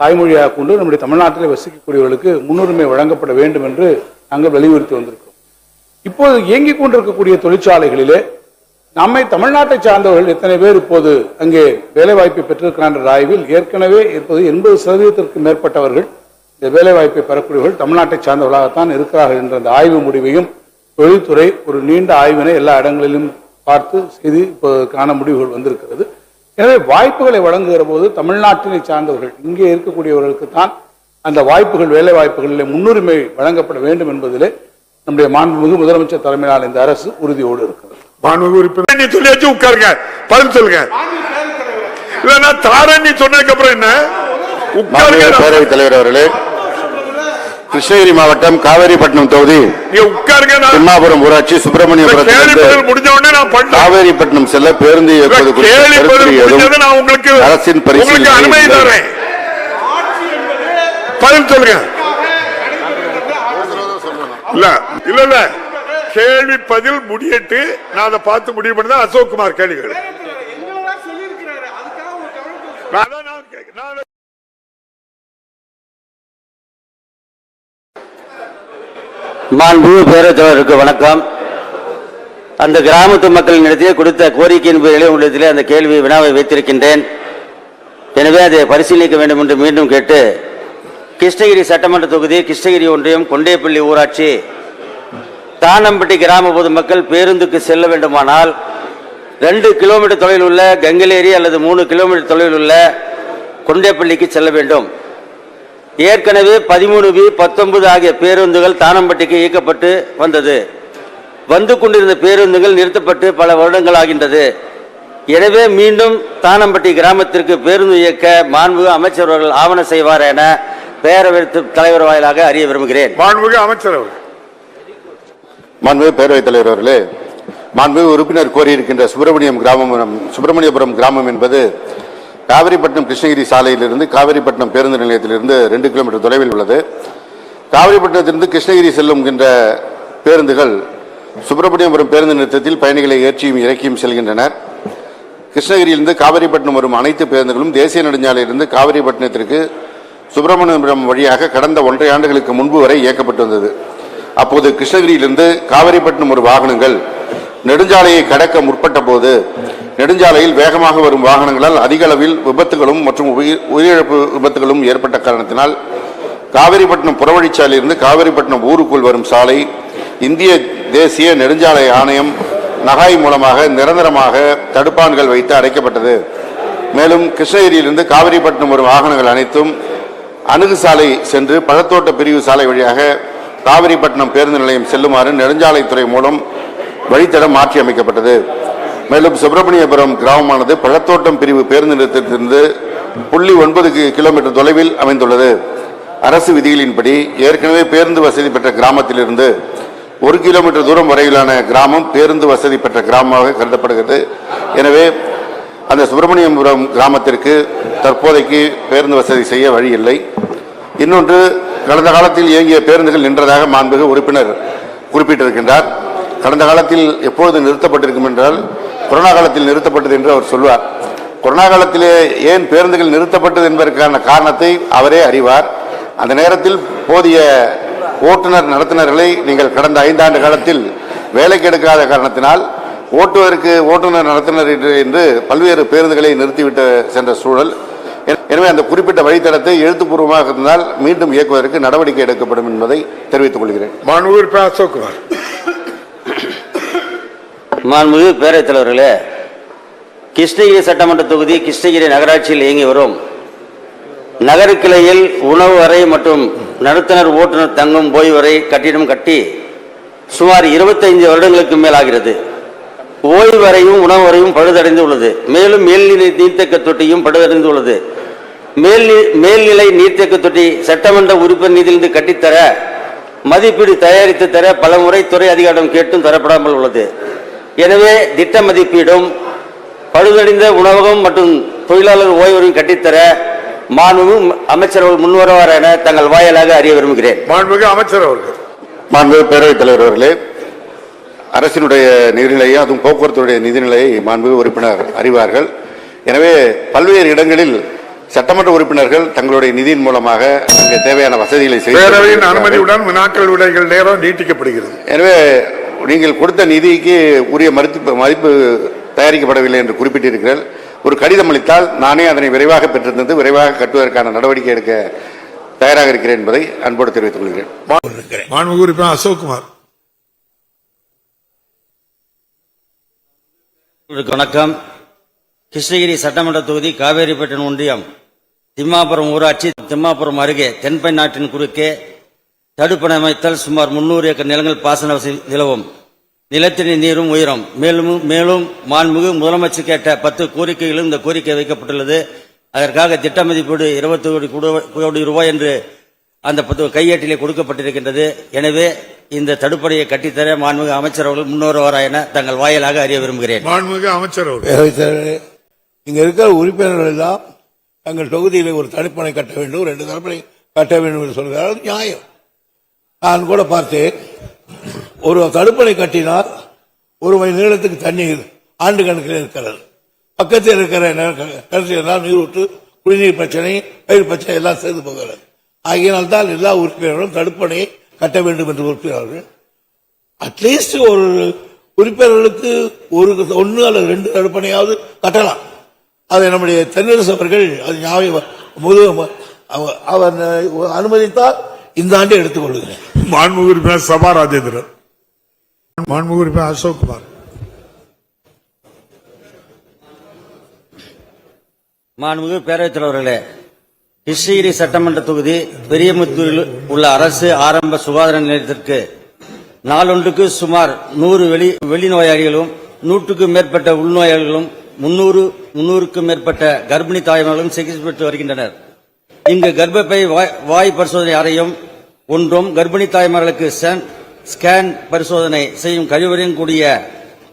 தாய்மொழியாக கொண்டு நம்முடைய தமிழ்நாட்டிலே வசிக்கக்கூடியவர்களுக்கு முன்னுரிமை வழங்கப்பட வேண்டும் என்று நாங்கள் வலியுறுத்தி வந்திருக்கிறோம். இப்போது இயங்கிக் கொண்டிருக்கக்கூடிய தொழிற்சாலைகளிலே நம்மை தமிழ்நாட்டை சார்ந்தவர்கள் எத்தனை பேர் இப்போது அங்கே வேலைவாய்ப்பை பெற்றிருக்கிறார் என்ற ஆய்வில் ஏற்கனவே இப்போது 80% மேற்பட்டவர்கள் இந்த வேலைவாய்ப்பை பெறக்கூடியவர்கள் தமிழ்நாட்டை சார்ந்தவர்களாகத்தான் இருக்கிறார்கள் என்ற அந்த ஆய்வு முடிவையும் தொழில்துறை ஒரு நீண்ட ஆய்வினை எல்லா இடங்களிலும் பார்த்து செய்து இப்போதுக்கான முடிவுகள் வந்திருக்கிறது. எனவே வாய்ப்புகளை வழங்குகிற போது தமிழ்நாட்டினை சார்ந்தவர்கள் இங்கே இருக்கக்கூடியவர்களுக்கு தான் அந்த வாய்ப்புகள், வேலை வாய்ப்புகளிலே முன்னுரிமை வழங்கப்பட வேண்டும் என்பதிலே நம்முடைய மாண்புமிகு முதலமைச்சர் தலைமையிலான இந்த அரசு உறுதியோடு இருக்கிறது. மாண்புமிகு உறுப்பினர், நீ சொல்லியாச்சு உட்காருங்க, பதில் சொல்லுங்க. இல்லைன்னா தாரன் சொன்னதுக்கு அப்புறம் என்ன? பேரவைத் தலைவர் அவர்களே, கிருஷ்ணகிரி மாவட்டம் காவேரிப்பட்டினம் தொகுதி திம்மாபுரம் ஊராட்சி சுப்பிரமணியபுரம் காவேரிப்பட்டினம் செல்ல பேருந்து இயக்குவது குறித்து அரசின் பரிசீலனை பதில் சொல்லுங்க. இல்ல கேள்வி பதில் முடியட்டு, நான் அதை பார்த்து முடிவு பண்ணதான் அசோக்குமார் கேள்விகள். மாண்புமிகு பேரவைத் தலைவருக்கு வணக்கம். அந்த கிராமத்து மக்கள் நடத்திய கொடுத்த கோரிக்கையின் பேரிலே உள்ளதிலே அந்த கேள்வி வினாவை வைத்திருக்கின்றேன். எனவே அதை பரிசீலிக்க வேண்டும் என்று மீண்டும் கேட்டு, கிருஷ்ணகிரி சட்டமன்ற தொகுதி, கிருஷ்ணகிரி ஒன்றியம், கொண்டேப்பள்ளி ஊராட்சி, தானம்பட்டி கிராம பொதுமக்கள் பேருந்துக்கு செல்ல வேண்டுமானால் 2 கிலோமீட்டர் தொலைவில் உள்ள கங்கலேரி அல்லது 3 கிலோமீட்டர் தொலைவில் உள்ள கொண்டேப்பள்ளிக்கு செல்ல வேண்டும். ஏற்கனவே 13B, 19 ஆகிய பேருந்துகள் தானம்பட்டிக்கு இயக்கப்பட்டு வந்தது. வந்து கொண்டிருந்த பேருந்துகள் நிறுத்தப்பட்டு பல வருடங்கள் ஆகின்றது. எனவே மீண்டும் தானம்பட்டி கிராமத்திற்கு பேருந்து இயக்க மாண்புமிகு அமைச்சர் அவர்கள் ஆவணம் செய்வார் என பேரவைத் தலைவர் வாயிலாக அறிய விரும்புகிறேன். மாண்புமிகு அமைச்சர் அவர்கள். மாண்புமிகு பேரவைத் தலைவர் அவர்களே, மாண்புமிகு உறுப்பினர் கோரியிருக்கின்ற சுப்பிரமணியபுரம் கிராமம் என்பது காவிரிப்பட்டினம் கிருஷ்ணகிரி சாலையிலிருந்து காவிரிப்பட்டினம் பேருந்து நிலையத்திலிருந்து 2 கிலோமீட்டர் தொலைவில் உள்ளது. காவிரிப்பட்டினத்திலிருந்து கிருஷ்ணகிரி செல்லுகின்ற பேருந்துகள் சுப்பிரமணியபுரம் பேருந்து நிறுத்தத்தில் பயணிகளை ஏற்றியும் இறக்கியும் செல்கின்றனர். கிருஷ்ணகிரியிலிருந்து காவிரிப்பட்டினம் வரும் அனைத்து பேருந்துகளும் தேசிய நெடுஞ்சாலையிலிருந்து காவிரிப்பட்டினத்திற்கு சுப்பிரமணியபுரம் வழியாக கடந்த 1.5 ஆண்டுகளுக்கு முன்பு வரை இயக்கப்பட்டு வந்தது. அப்போது கிருஷ்ணகிரியிலிருந்து காவிரிப்பட்டினம் வரும் வாகனங்கள் நெடுஞ்சாலையை கடக்க முற்பட்ட போது நெடுஞ்சாலையில் வேகமாக வரும் வாகனங்களால் அதிக அளவில் விபத்துகளும் மற்றும் உயிரிழப்பு விபத்துகளும் ஏற்பட்ட காரணத்தினால் காவிரிப்பட்டினம் புறவழிச்சாலையிலிருந்து காவிரிப்பட்டினம் ஊருக்குள் வரும் சாலை இந்திய தேசிய நெடுஞ்சாலை ஆணையம் நகாய் மூலமாக நிரந்தரமாக தடுப்பான்கள் வைத்து அடைக்கப்பட்டது. மேலும் கிருஷ்ணகிரியிலிருந்து காவிரிப்பட்டினம் வரும் வாகனங்கள் அனைத்தும் அணுகு சாலை சென்று பழத்தோட்ட பிரிவு சாலை வழியாக காவிரிப்பட்டினம் பேருந்து நிலையம் செல்லுமாறு நெடுஞ்சாலைத்துறை மூலம் வழித்தடம் மாற்றி அமைக்கப்பட்டது. மேலும் சுப்பிரமணியபுரம் கிராமமானது பழத்தோட்டம் பிரிவு பேருந்து நிலையத்திலிருந்து 0.9 கிலோமீட்டர் தொலைவில் அமைந்துள்ளது. அரசு விதிகளின்படி ஏற்கனவே பேருந்து வசதி பெற்ற கிராமத்திலிருந்து 1 கிலோமீட்டர் தூரம் வரையிலான கிராமம் பேருந்து வசதி பெற்ற கிராமமாக கருதப்படுகிறது. எனவே அந்த சுப்பிரமணியபுரம் கிராமத்திற்கு தற்போதைக்கு பேருந்து வசதி செய்ய வழி இல்லை. இன்னொன்று, கடந்த காலத்தில் இயங்கிய பேருந்துகள் நின்றதாக மாண்புமிகு உறுப்பினர் குறிப்பிட்டிருக்கின்றார். கடந்த காலத்தில் எப்பொழுது நிறுத்தப்பட்டிருக்கும் என்றால் கொரோனா காலத்தில் நிறுத்தப்பட்டது என்று அவர் சொல்வார். கொரோனா காலத்திலே ஏன் பேருந்துகள் நிறுத்தப்பட்டது என்பதற்கான காரணத்தை அவரே அறிவார். அந்த நேரத்தில் போதிய ஓட்டுநர் நடத்துனர்களை நீங்கள் கடந்த 5 ஆண்டு காலத்தில் வேலைக்கு எடுக்காத காரணத்தினால் ஓட்டுவதற்கு ஓட்டுநர் நடத்துனர் என்று பல்வேறு பேருந்துகளை நிறுத்திவிட்டு சென்ற சூழல். எனவே அந்த குறிப்பிட்ட வழித்தடத்தை எழுத்துப்பூர்வமாக இருந்தால் மீண்டும் இயக்குவதற்கு நடவடிக்கை எடுக்கப்படும் என்பதை தெரிவித்துக் கொள்கிறேன். மாண்புமிகு அசோக்குமார். மாண்புமிகு பேரவைத் தலைவர்களே, கிருஷ்ணகிரி சட்டமன்ற தொகுதி கிருஷ்ணகிரி நகராட்சியில் இயங்கி வரும் நகர கிளையில் உணவு அறை மற்றும் நடத்துனர் ஓட்டுநர் தங்கும் ஓய்வறை கட்டிடம் கட்டி சுமார் 25 வருடங்களுக்கு மேலாகிறது. ஓய்வறையும் உணவு அறையும் பழுதடைந்து உள்ளது. மேலும் மேல்நிலை நீர்த்தேக்க தொட்டியும் பழுதடைந்து உள்ளது. மேல்நிலை நீர்த்தேக்க தொட்டி சட்டமன்ற உறுப்பினர் நிதியிலிருந்து கட்டித்தர மதிப்பீடு தயாரித்து தர பல முறை துறை அதிகாரிடம் கேட்டும் தரப்படாமல் உள்ளது. எனவே திட்ட மதிப்பீடும் பழுதடைந்த உணவகம் மற்றும் தொழிலாளர் ஓய்வறையும் கட்டித்தர மாண்புமிகு அமைச்சர்கள் முன்வருவார் என தங்கள் வாயிலாக அறிய விரும்புகிறேன். மாண்புமிகு அமைச்சர் அவர்கள். மாண்புமிகு பேரவைத் தலைவர் அவர்களே, அரசினுடைய நிதிநிலையை அதுவும் போக்குவரத்துடைய நிதிநிலையை மாண்புமிகு உறுப்பினர் அறிவார்கள். எனவே பல்வேறு இடங்களில் சட்டமன்ற உறுப்பினர்கள் தங்களுடைய நிதியின் மூலமாக அங்கே தேவையான வசதிகளை பேரவையின் அனுமதியுடன் வினாக்கள் விடைகள் நேரம் நீட்டிக்கப்படுகிறது. எனவே நீங்கள் கொடுத்த நிதிக்கு உரிய மதிப்பு தயாரிக்கப்படவில்லை என்று குறிப்பிட்டிருக்கிறீர்கள். ஒரு கடிதம் அளித்தால் நானே அதனை விரைவாக பெற்றிருந்தது விரைவாக கட்டுவதற்கான நடவடிக்கை எடுக்க தயாராக இருக்கிறேன் என்பதை அன்போடு தெரிவித்துக் கொள்கிறேன். மாண்புமிகு உறுப்பினர் அசோக்குமார். வணக்கம். கிருஷ்ணகிரி சட்டமன்ற தொகுதி காவேரிப்பட்டினம் ஒன்றியம் திம்மாபுரம் ஊராட்சி திம்மாபுரம் அருகே தென்பை நாட்டின் குறுக்கே தடுப்பணை அமைத்தல் சுமார் 300 ஏக்கர் நிலங்கள் பாசன வசதி நிலவும். நிலத்தடி நீரும் உயரும். மேலும் மாண்புமிகு முதலமைச்சர் கேட்ட 10 கோரிக்கைகளும் இந்த கோரிக்கை வைக்கப்பட்டுள்ளது. அதற்காக திட்ட மதிப்பீடு 20 கோடி ரூபாய் என்று அந்த கையேட்டிலே கொடுக்கப்பட்டிருக்கின்றது. எனவே இந்த தடுப்பணையை கட்டித்தர மாண்புமிகு அமைச்சர் அவர்கள் முன்வருவாரா என தங்கள் வாயிலாக அறிய விரும்புகிறேன். மாண்புமிகு அமைச்சர் அவர்கள். இங்க இருக்கிற உறுப்பினர்கள் எல்லாம் தங்கள் தொகுதியில் ஒரு தடுப்பணை கட்ட வேண்டும், 2 தடுப்பணை கட்ட வேண்டும் என்று சொல்கிறார்கள். நியாயம். நான் கூட பார்த்தேன், ஒரு தடுப்பணை கட்டினால் 1 மணி நேரத்துக்கு தண்ணீர் ஆண்டு கணக்கில் இருக்கிறது. பக்கத்தில் இருக்கிற கருத்தில் நீர் விட்டு குடிநீர் பிரச்சனை, பயிர் பிரச்சனை எல்லாம் சேர்ந்து போகிறது. ஆகியனால்தான் எல்லா உறுப்பினர்களும் தடுப்பணையை கட்ட வேண்டும் என்று உறுப்பினர்கள். அட்லீஸ்ட் ஒரு உறுப்பினர்களுக்கு 1 அல்லது 2 தடுப்பணையாவது கட்டலாம். அதை நம்முடைய தென்னரசு அவர்கள் அது ஞாபகம் அவர் அனுமதித்தால் இந்த ஆண்டு எடுத்துக் கொள்கிறேன். மாண்புமிகு உறுப்பினர் சபா ராஜேந்திரன். மாண்புமிகு உறுப்பினர் அசோக்குமார். மாண்புமிகு பேரவைத் தலைவர்களே, கிருஷ்ணகிரி சட்டமன்ற தொகுதி பெரியமுத்தூரில் உள்ள அரசு ஆரம்ப சுகாதார நிலையத்திற்கு நாளொன்றுக்கு சுமார் 100 வெளிநோயாளிகளும் 100க்கும் மேற்பட்ட உள்நோயாளிகளும் 300க்கும் மேற்பட்ட கர்ப்பிணி தாய்மார்களும் சிகிச்சை பெற்று வருகின்றனர். இங்கு கர்ப்பப்பை வாய் பரிசோதனை அறையும் ஒன்றும் கர்ப்பிணி தாய்மார்களுக்கு ஸ்கேன் பரிசோதனை செய்யும் கழிவறையும் கூடிய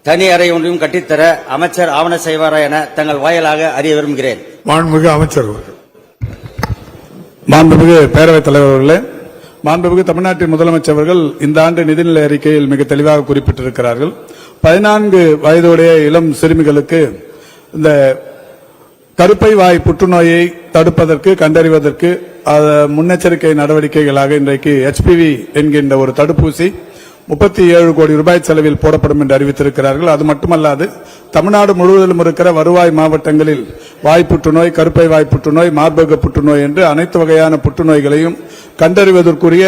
தனி அறை ஒன்றையும் கட்டித்தர அமைச்சர் ஆவண செய்வாரா என தங்கள் வாயிலாக அறிய விரும்புகிறேன். மாண்புமிகு அமைச்சர் அவர்கள். மாண்புமிகு பேரவைத் தலைவர் அவர்களே, மாண்புமிகு தமிழ்நாட்டின் முதலமைச்சர் அவர்கள் இந்த ஆண்டு நிதிநிலை அறிக்கையில் மிக தெளிவாக குறிப்பிட்டிருக்கிறார்கள். 14 வயதுடைய இளம் சிறுமிகளுக்கு இந்த கருப்பை வாய் புற்றுநோயை தடுப்பதற்கு கண்டறிவதற்கு முன்னெச்சரிக்கை நடவடிக்கைகளாக இன்றைக்கு HPV என்கின்ற ஒரு தடுப்பூசி 37 கோடி ரூபாய் செலவில் போடப்படும் என்று அறிவித்திருக்கிறார்கள். அது மட்டுமல்லாது தமிழ்நாடு முழுவதிலும் இருக்கிற வருவாய் மாவட்டங்களில் வாய் புற்றுநோய், கருப்பை வாய் புற்றுநோய், மார்பக புற்றுநோய் என்று அனைத்து வகையான புற்றுநோய்களையும் கண்டறிவதற்குரிய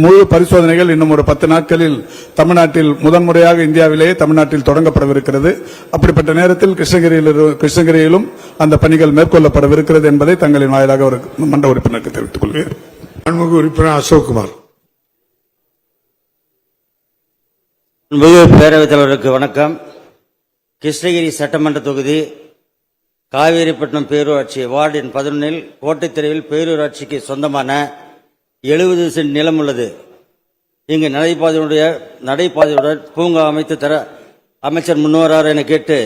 முழு பரிசோதனைகள் இன்னும் ஒரு 10 நாட்களில் தமிழ்நாட்டில் முதன்முறையாக இந்தியாவிலேயே தமிழ்நாட்டில் தொடங்கப்படவிருக்கிறது. அப்படிப்பட்ட நேரத்தில் கிருஷ்ணகிரியிலும் அந்த பணிகள் மேற்கொள்ளப்படவிருக்கிறது என்பதை தங்களின் வாயிலாக ஒரு மன்ற உறுப்பினருக்கு தெரிவித்துக் கொள்கிறேன். மாண்புமிகு உறுப்பினர் அசோக்குமார். பேரவைத் தலைவருக்கு வணக்கம். கிருஷ்ணகிரி சட்டமன்ற தொகுதி காவேரிப்பட்டினம் பேரூராட்சி வார்டு எண் 11 கோட்டைத்தெருவில் பேரூராட்சிக்கு சொந்தமான 70 சென்ட் நிலம் உள்ளது. இங்கு நடைபாதையுடன் பூங்கா அமைத்து தர அமைச்சர் முன்வரார் என கேட்டு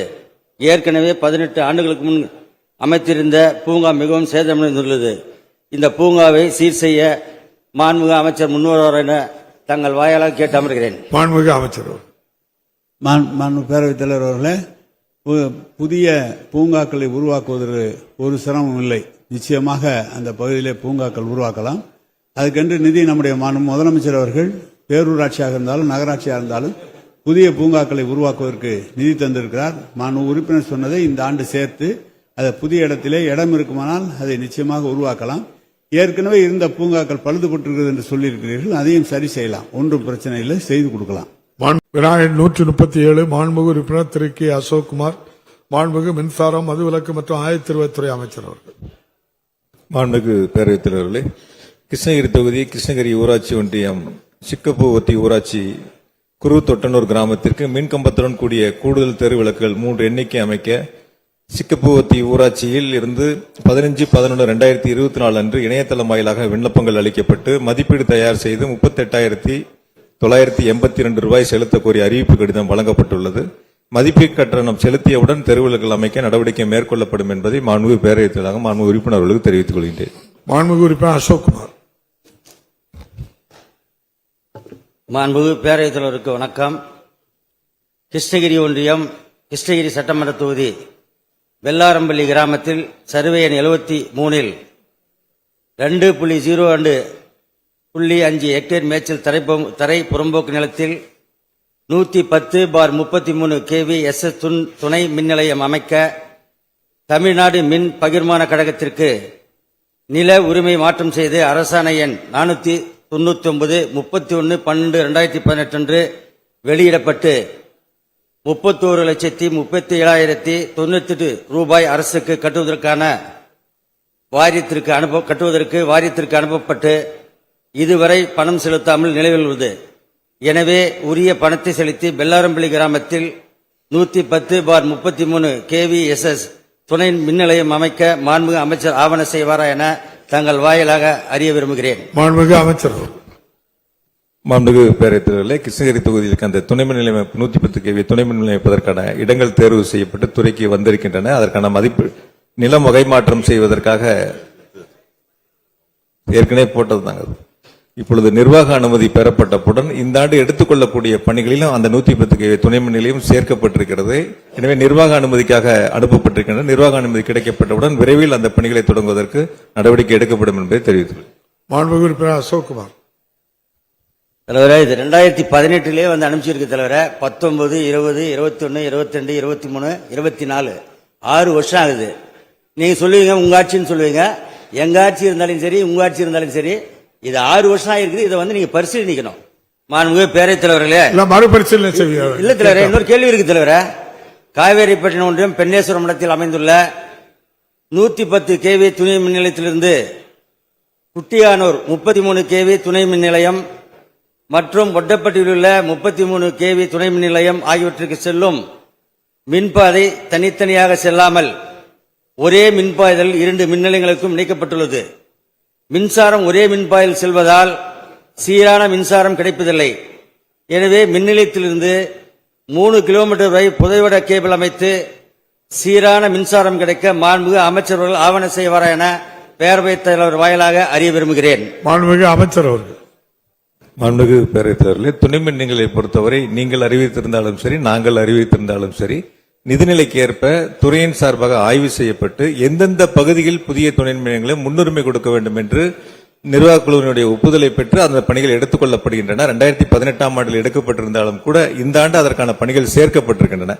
ஏற்கனவே 18 ஆண்டுகளுக்கு முன் அமைத்திருந்த பூங்கா மிகவும் சேதமடைந்துள்ளது. இந்த பூங்காவை சீர் செய்ய மாண்புமிகு அமைச்சர் முன்வரார் என தங்கள் வாயாலாக கேட்டு அமர்கிறேன். மாண்புமிகு அமைச்சர். மாண்புமிகு பேரவைத் தலைவர் அவர்களே, புதிய பூங்காக்களை உருவாக்குவதற்கு ஒரு சிரமம் இல்லை. நிச்சயமாக அந்த பகுதியிலே பூங்காக்கள் உருவாக்கலாம். அதுக்கென்று நிதி நம்முடைய முதலமைச்சர் அவர்கள் பேரூராட்சியாக இருந்தாலும் நகராட்சியாக இருந்தாலும் புதிய பூங்காக்களை உருவாக்குவதற்கு நிதி தந்திருக்கிறார். மாண்புமிகு உறுப்பினர் சொன்னதை இந்த ஆண்டு சேர்த்து அதை புதிய இடத்திலே இடம் இருக்குமானால் அதை நிச்சயமாக உருவாக்கலாம். ஏற்கனவே இருந்த பூங்காக்கள் பழுதுபட்டிருக்கிறது என்று சொல்லியிருக்கிறீர்கள், அதையும் சரி செய்யலாம். ஒன்றும் பிரச்சனை இல்லை, செய்து கொடுக்கலாம். விநாயகன் 137 மாண்புமிகு உறுப்பினர் திரு கே அசோக்குமார், மாண்புமிகு மின்சாரம் மதுவிலக்கு மற்றும் ஆயத்தீர்வுத்துறை அமைச்சர் அவர்கள். மாண்புமிகு பேரவைத் தலைவர்களே, கிருஷ்ணகிரி தொகுதி கிருஷ்ணகிரி ஊராட்சி ஒன்றியம் சிக்கப்பூவத்தி ஊராட்சி குருத்தொட்டனூர் கிராமத்திற்கு மின்கம்பத்துடன் கூடிய கூடுதல் தெரு விளக்குகள் 3 எண்ணிக்கை அமைக்க சிக்கப்பூவத்தி ஊராட்சியில் இருந்து 15/11/2024 அன்று இணையதளம் வாயிலாக விண்ணப்பங்கள் அளிக்கப்பட்டு மதிப்பீடு தயார் செய்து 38,982 ரூபாய் செலுத்த கோரிய அறிவிப்பு கடிதம் வழங்கப்பட்டுள்ளது. மதிப்பீட்டு கட்டணம் செலுத்தியவுடன் தெருவிளக்குகள் அமைக்க நடவடிக்கை மேற்கொள்ளப்படும் என்பதை மாண்புமிகு பேரவைத் தலைவராக மாண்புமிகு உறுப்பினர்களுக்கு தெரிவித்துக் கொள்கின்றேன். மாண்புமிகு உறுப்பினர் அசோக்குமார். மாண்புமிகு பேரவைத் தலைவருக்கு வணக்கம். கிருஷ்ணகிரி ஒன்றியம் கிருஷ்ணகிரி சட்டமன்ற தொகுதி வெள்ளாரம்பள்ளி கிராமத்தில் சர்வே எண் 73 2.02.5 ஹெக்டேர் மேய்ச்சல் தரை புறம்போக்கு நிலத்தில் 110/33 kV SS துணை மின் நிலையம் அமைக்க தமிழ்நாடு மின் பகிர்மான கழகத்திற்கு நில உரிமை மாற்றம் செய்து அரசாணை எண் 499 31/12/2018 அன்று வெளியிடப்பட்டு 31,37,098 ரூபாய் அரசுக்கு கட்டுவதற்கு வாரியத்திற்கு அனுப்பப்பட்டு இதுவரை பணம் செலுத்தாமல் நிலையில் உள்ளது. எனவே உரிய பணத்தை செலுத்தி வெள்ளாரம்பள்ளி கிராமத்தில் 110/33 kV SS துணை மின் நிலையம் அமைக்க மாண்புமிகு அமைச்சர் ஆவண செய்வாரா என தங்கள் வாயிலாக அறிய விரும்புகிறேன். மாண்புமிகு அமைச்சர். மாண்புமிகு பேரவைத் தலைவர்களே, கிருஷ்ணகிரி தொகுதியில் அந்த துணை மின் நிலையம் 110 kV துணை மின் நிலையம் அமைப்பதற்கான இடங்கள் தேர்வு செய்யப்பட்டு துறைக்கு வந்திருக்கின்றன. அதற்கான மதிப்பு நிலம் வகை மாற்றம் செய்வதற்காக ஏற்கனவே போட்டதுதாங்க. இப்பொழுது நிர்வாக அனுமதி பெறப்பட்டவுடன் இந்த ஆண்டு எடுத்துக்கொள்ளக்கூடிய பணிகளிலும் அந்த 110 kV துணை மின் நிலையம் சேர்க்கப்பட்டிருக்கிறது. எனவே நிர்வாக அனுமதிக்காக அனுப்பப்பட்டிருக்கின்றன. நிர்வாக அனுமதி கிடைக்கப்பட்டவுடன் விரைவில் அந்த பணிகளை தொடங்குவதற்கு நடவடிக்கை எடுக்கப்படும் என்பதை தெரிவித்துள்ளது. மாண்புமிகு உறுப்பினர் அசோக்குமார். தலைவரே, இது 2018 வந்து அனுப்பிச்சிருக்கு தலைவரே. 19, 20, 21, 22, 23, 24 6 வருஷம் ஆகுது. நீங்க சொல்லுவீங்க உங்க ஆட்சின்னு சொல்லுவீங்க, எங்க ஆட்சி இருந்தாலும் சரி உங்க ஆட்சி இருந்தாலும் சரி, இது 6 வருஷம் ஆயிருக்குது. இதை வந்து நீங்க பரிசீலிக்கணும். மாண்புமிகு பேரவைத் தலைவர்களே, மறுபரிசீலனை செய்வீங்க. இல்ல தலைவரே, இன்னொரு கேள்வி இருக்கு தலைவரே. காவேரிப்பட்டினம் ஒன்றியம் பெண்ணேஸ்வரம் இடத்தில் அமைந்துள்ள 110 kV துணை மின் நிலையத்திலிருந்து குட்டியானூர் 33 kV துணை மின் நிலையம் மற்றும் ஒட்டப்பட்டியில் உள்ள 33 kV துணை மின் நிலையம் ஆகியவற்றிற்கு செல்லும் மின்பாதை தனித்தனியாக செல்லாமல் ஒரே மின்பாய்தல் 2 மின் நிலையங்களுக்கும் இணைக்கப்பட்டுள்ளது. மின்சாரம் ஒரே மின்பாயில் செல்வதால் சீரான மின்சாரம் கிடைப்பதில்லை. எனவே மின் நிலையத்திலிருந்து 3 கிலோமீட்டர் வரை புதைவட கேபிள் அமைத்து சீரான மின்சாரம் கிடைக்க மாண்புமிகு அமைச்சர்கள் ஆவண செய்வாரா என பேரவைத் தலைவர் வாயிலாக அறிய விரும்புகிறேன். மாண்புமிகு அமைச்சர் அவர்கள். மாண்புமிகு பேரவைத் தலைவர்களே, துணை மின் நிலையங்களை பொறுத்தவரை நீங்கள் அறிவித்திருந்தாலும் சரி நாங்கள் அறிவித்திருந்தாலும் சரி நிதிநிலைக்கு ஏற்ப துறையின் சார்பாக ஆய்வு செய்யப்பட்டு எந்தெந்த பகுதியில் புதிய துணை மின் நிலையங்களை முன்னுரிமை கொடுக்க வேண்டும் என்று நிர்வாக குழுவினுடைய ஒப்புதலை பெற்று அந்த பணிகள் எடுத்துக் கொள்ளப்படுகின்றன. 2018 ஆண்டில் எடுக்கப்பட்டிருந்தாலும் கூட இந்த ஆண்டு அதற்கான பணிகள் சேர்க்கப்பட்டிருக்கின்றன.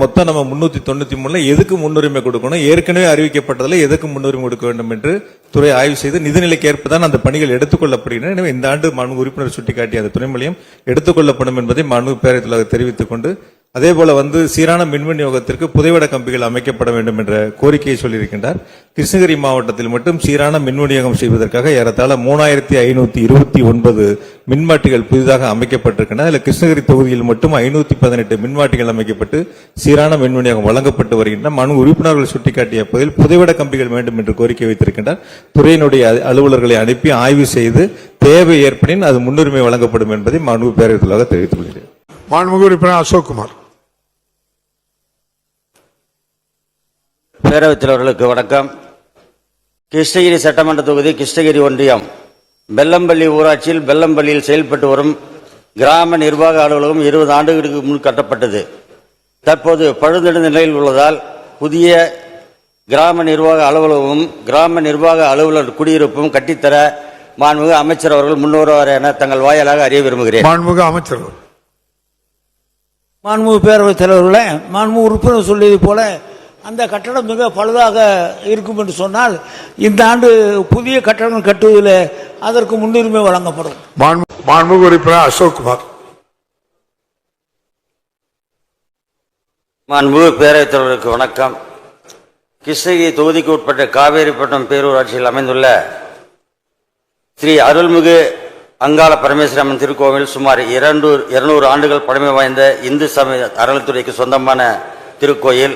மொத்தம் நம்ம 393 எதுக்கு முன்னுரிமை கொடுக்கணும், ஏற்கனவே அறிவிக்கப்பட்டதில் எதுக்கு முன்னுரிமை கொடுக்க வேண்டும் என்று துறை ஆய்வு செய்து நிதிநிலைக்கு ஏற்பதான் அந்த பணிகள் எடுத்துக்கொள்ளப்படுகின்றன. எனவே இந்த ஆண்டு மாண்புமிகு உறுப்பினர் சுட்டிக்காட்டிய அந்த துணை நிலையம் எடுத்துக்கொள்ளப்படும் என்பதை மாண்புமிகு பேரவைத் தலைவர் தெரிவித்துக் கொண்டு, அதே போல சீரான மின் விநியோகத்திற்கு புதைவட கம்பிகள் அமைக்கப்பட வேண்டும் என்ற கோரிக்கையை சொல்லியிருக்கின்றார். கிருஷ்ணகிரி மாவட்டத்தில் மட்டும் சீரான மின் விநியோகம் செய்வதற்காக ஏறத்தாழ 3529 மின்மாட்டிகள் புதிதாக அமைக்கப்பட்டிருக்கின்றன. அதில் கிருஷ்ணகிரி தொகுதியில் மட்டும் 518 மின்மாட்டிகள் அமைக்கப்பட்டு சீரான மின் விநியோகம் வழங்கப்பட்டு வருகின்றன. மாண்புமிகு உறுப்பினர்கள் சுட்டிக்காட்டிய பகுதியில் புதைவட கம்பிகள் வேண்டும் என்று கோரிக்கை வைத்திருக்கின்றார். துறையினுடைய அலுவலர்களை அனுப்பி ஆய்வு செய்து தேவை ஏற்படின் அது முன்னுரிமை வழங்கப்படும் என்பதை மாண்புமிகு பேரவைத் தலைவராக தெரிவித்துக் கொள்கிறேன். மாண்புமிகு உறுப்பினர் அசோக்குமார். பேரவைத் தலைவர்களுக்கு வணக்கம். கிருஷ்ணகிரி சட்டமன்ற தொகுதி கிருஷ்ணகிரி ஒன்றியம் பெல்லம்பள்ளி ஊராட்சியில் பெல்லம்பள்ளியில் செயல்பட்டு வரும் கிராம நிர்வாக அலுவலகம் 20 ஆண்டுகளுக்கு முன் கட்டப்பட்டது. தற்போது பழுதடைந்த நிலையில் உள்ளதால் புதிய கிராம நிர்வாக அலுவலகமும் கிராம நிர்வாக அலுவலர் குடியிருப்பும் கட்டித்தர மாண்புமிகு அமைச்சர் அவர்கள் முன்வருவார் என தங்கள் வாயிலாக அறிய விரும்புகிறேன். மாண்புமிகு அமைச்சர். மாண்புமிகு பேரவைத் தலைவர்களே, மாண்புமிகு உறுப்பினர் சொல்லியது போல அந்த கட்டடம் மிக பழுதாக இருக்கும் என்று சொன்னால் இந்த ஆண்டு புதிய கட்டடங்கள் கட்டுவதில் அதற்கு முன்னுரிமை வழங்கப்படும். மாண்புமிகு உறுப்பினர் அசோக்குமார். மாண்புமிகு பேரவைத் தலைவருக்கு வணக்கம். கிருஷ்ணகிரி தொகுதிக்கு உட்பட்ட காவேரிப்பட்டினம் பேரூராட்சியில் அமைந்துள்ள ஸ்ரீ அருள்மிகு அங்காள பரமேஸ்வரம்மன் திருக்கோவில் சுமார் 200 ஆண்டுகள் பழமை வாய்ந்த இந்து சமய அறநிலைத்துறைக்கு சொந்தமான திருக்கோயில்.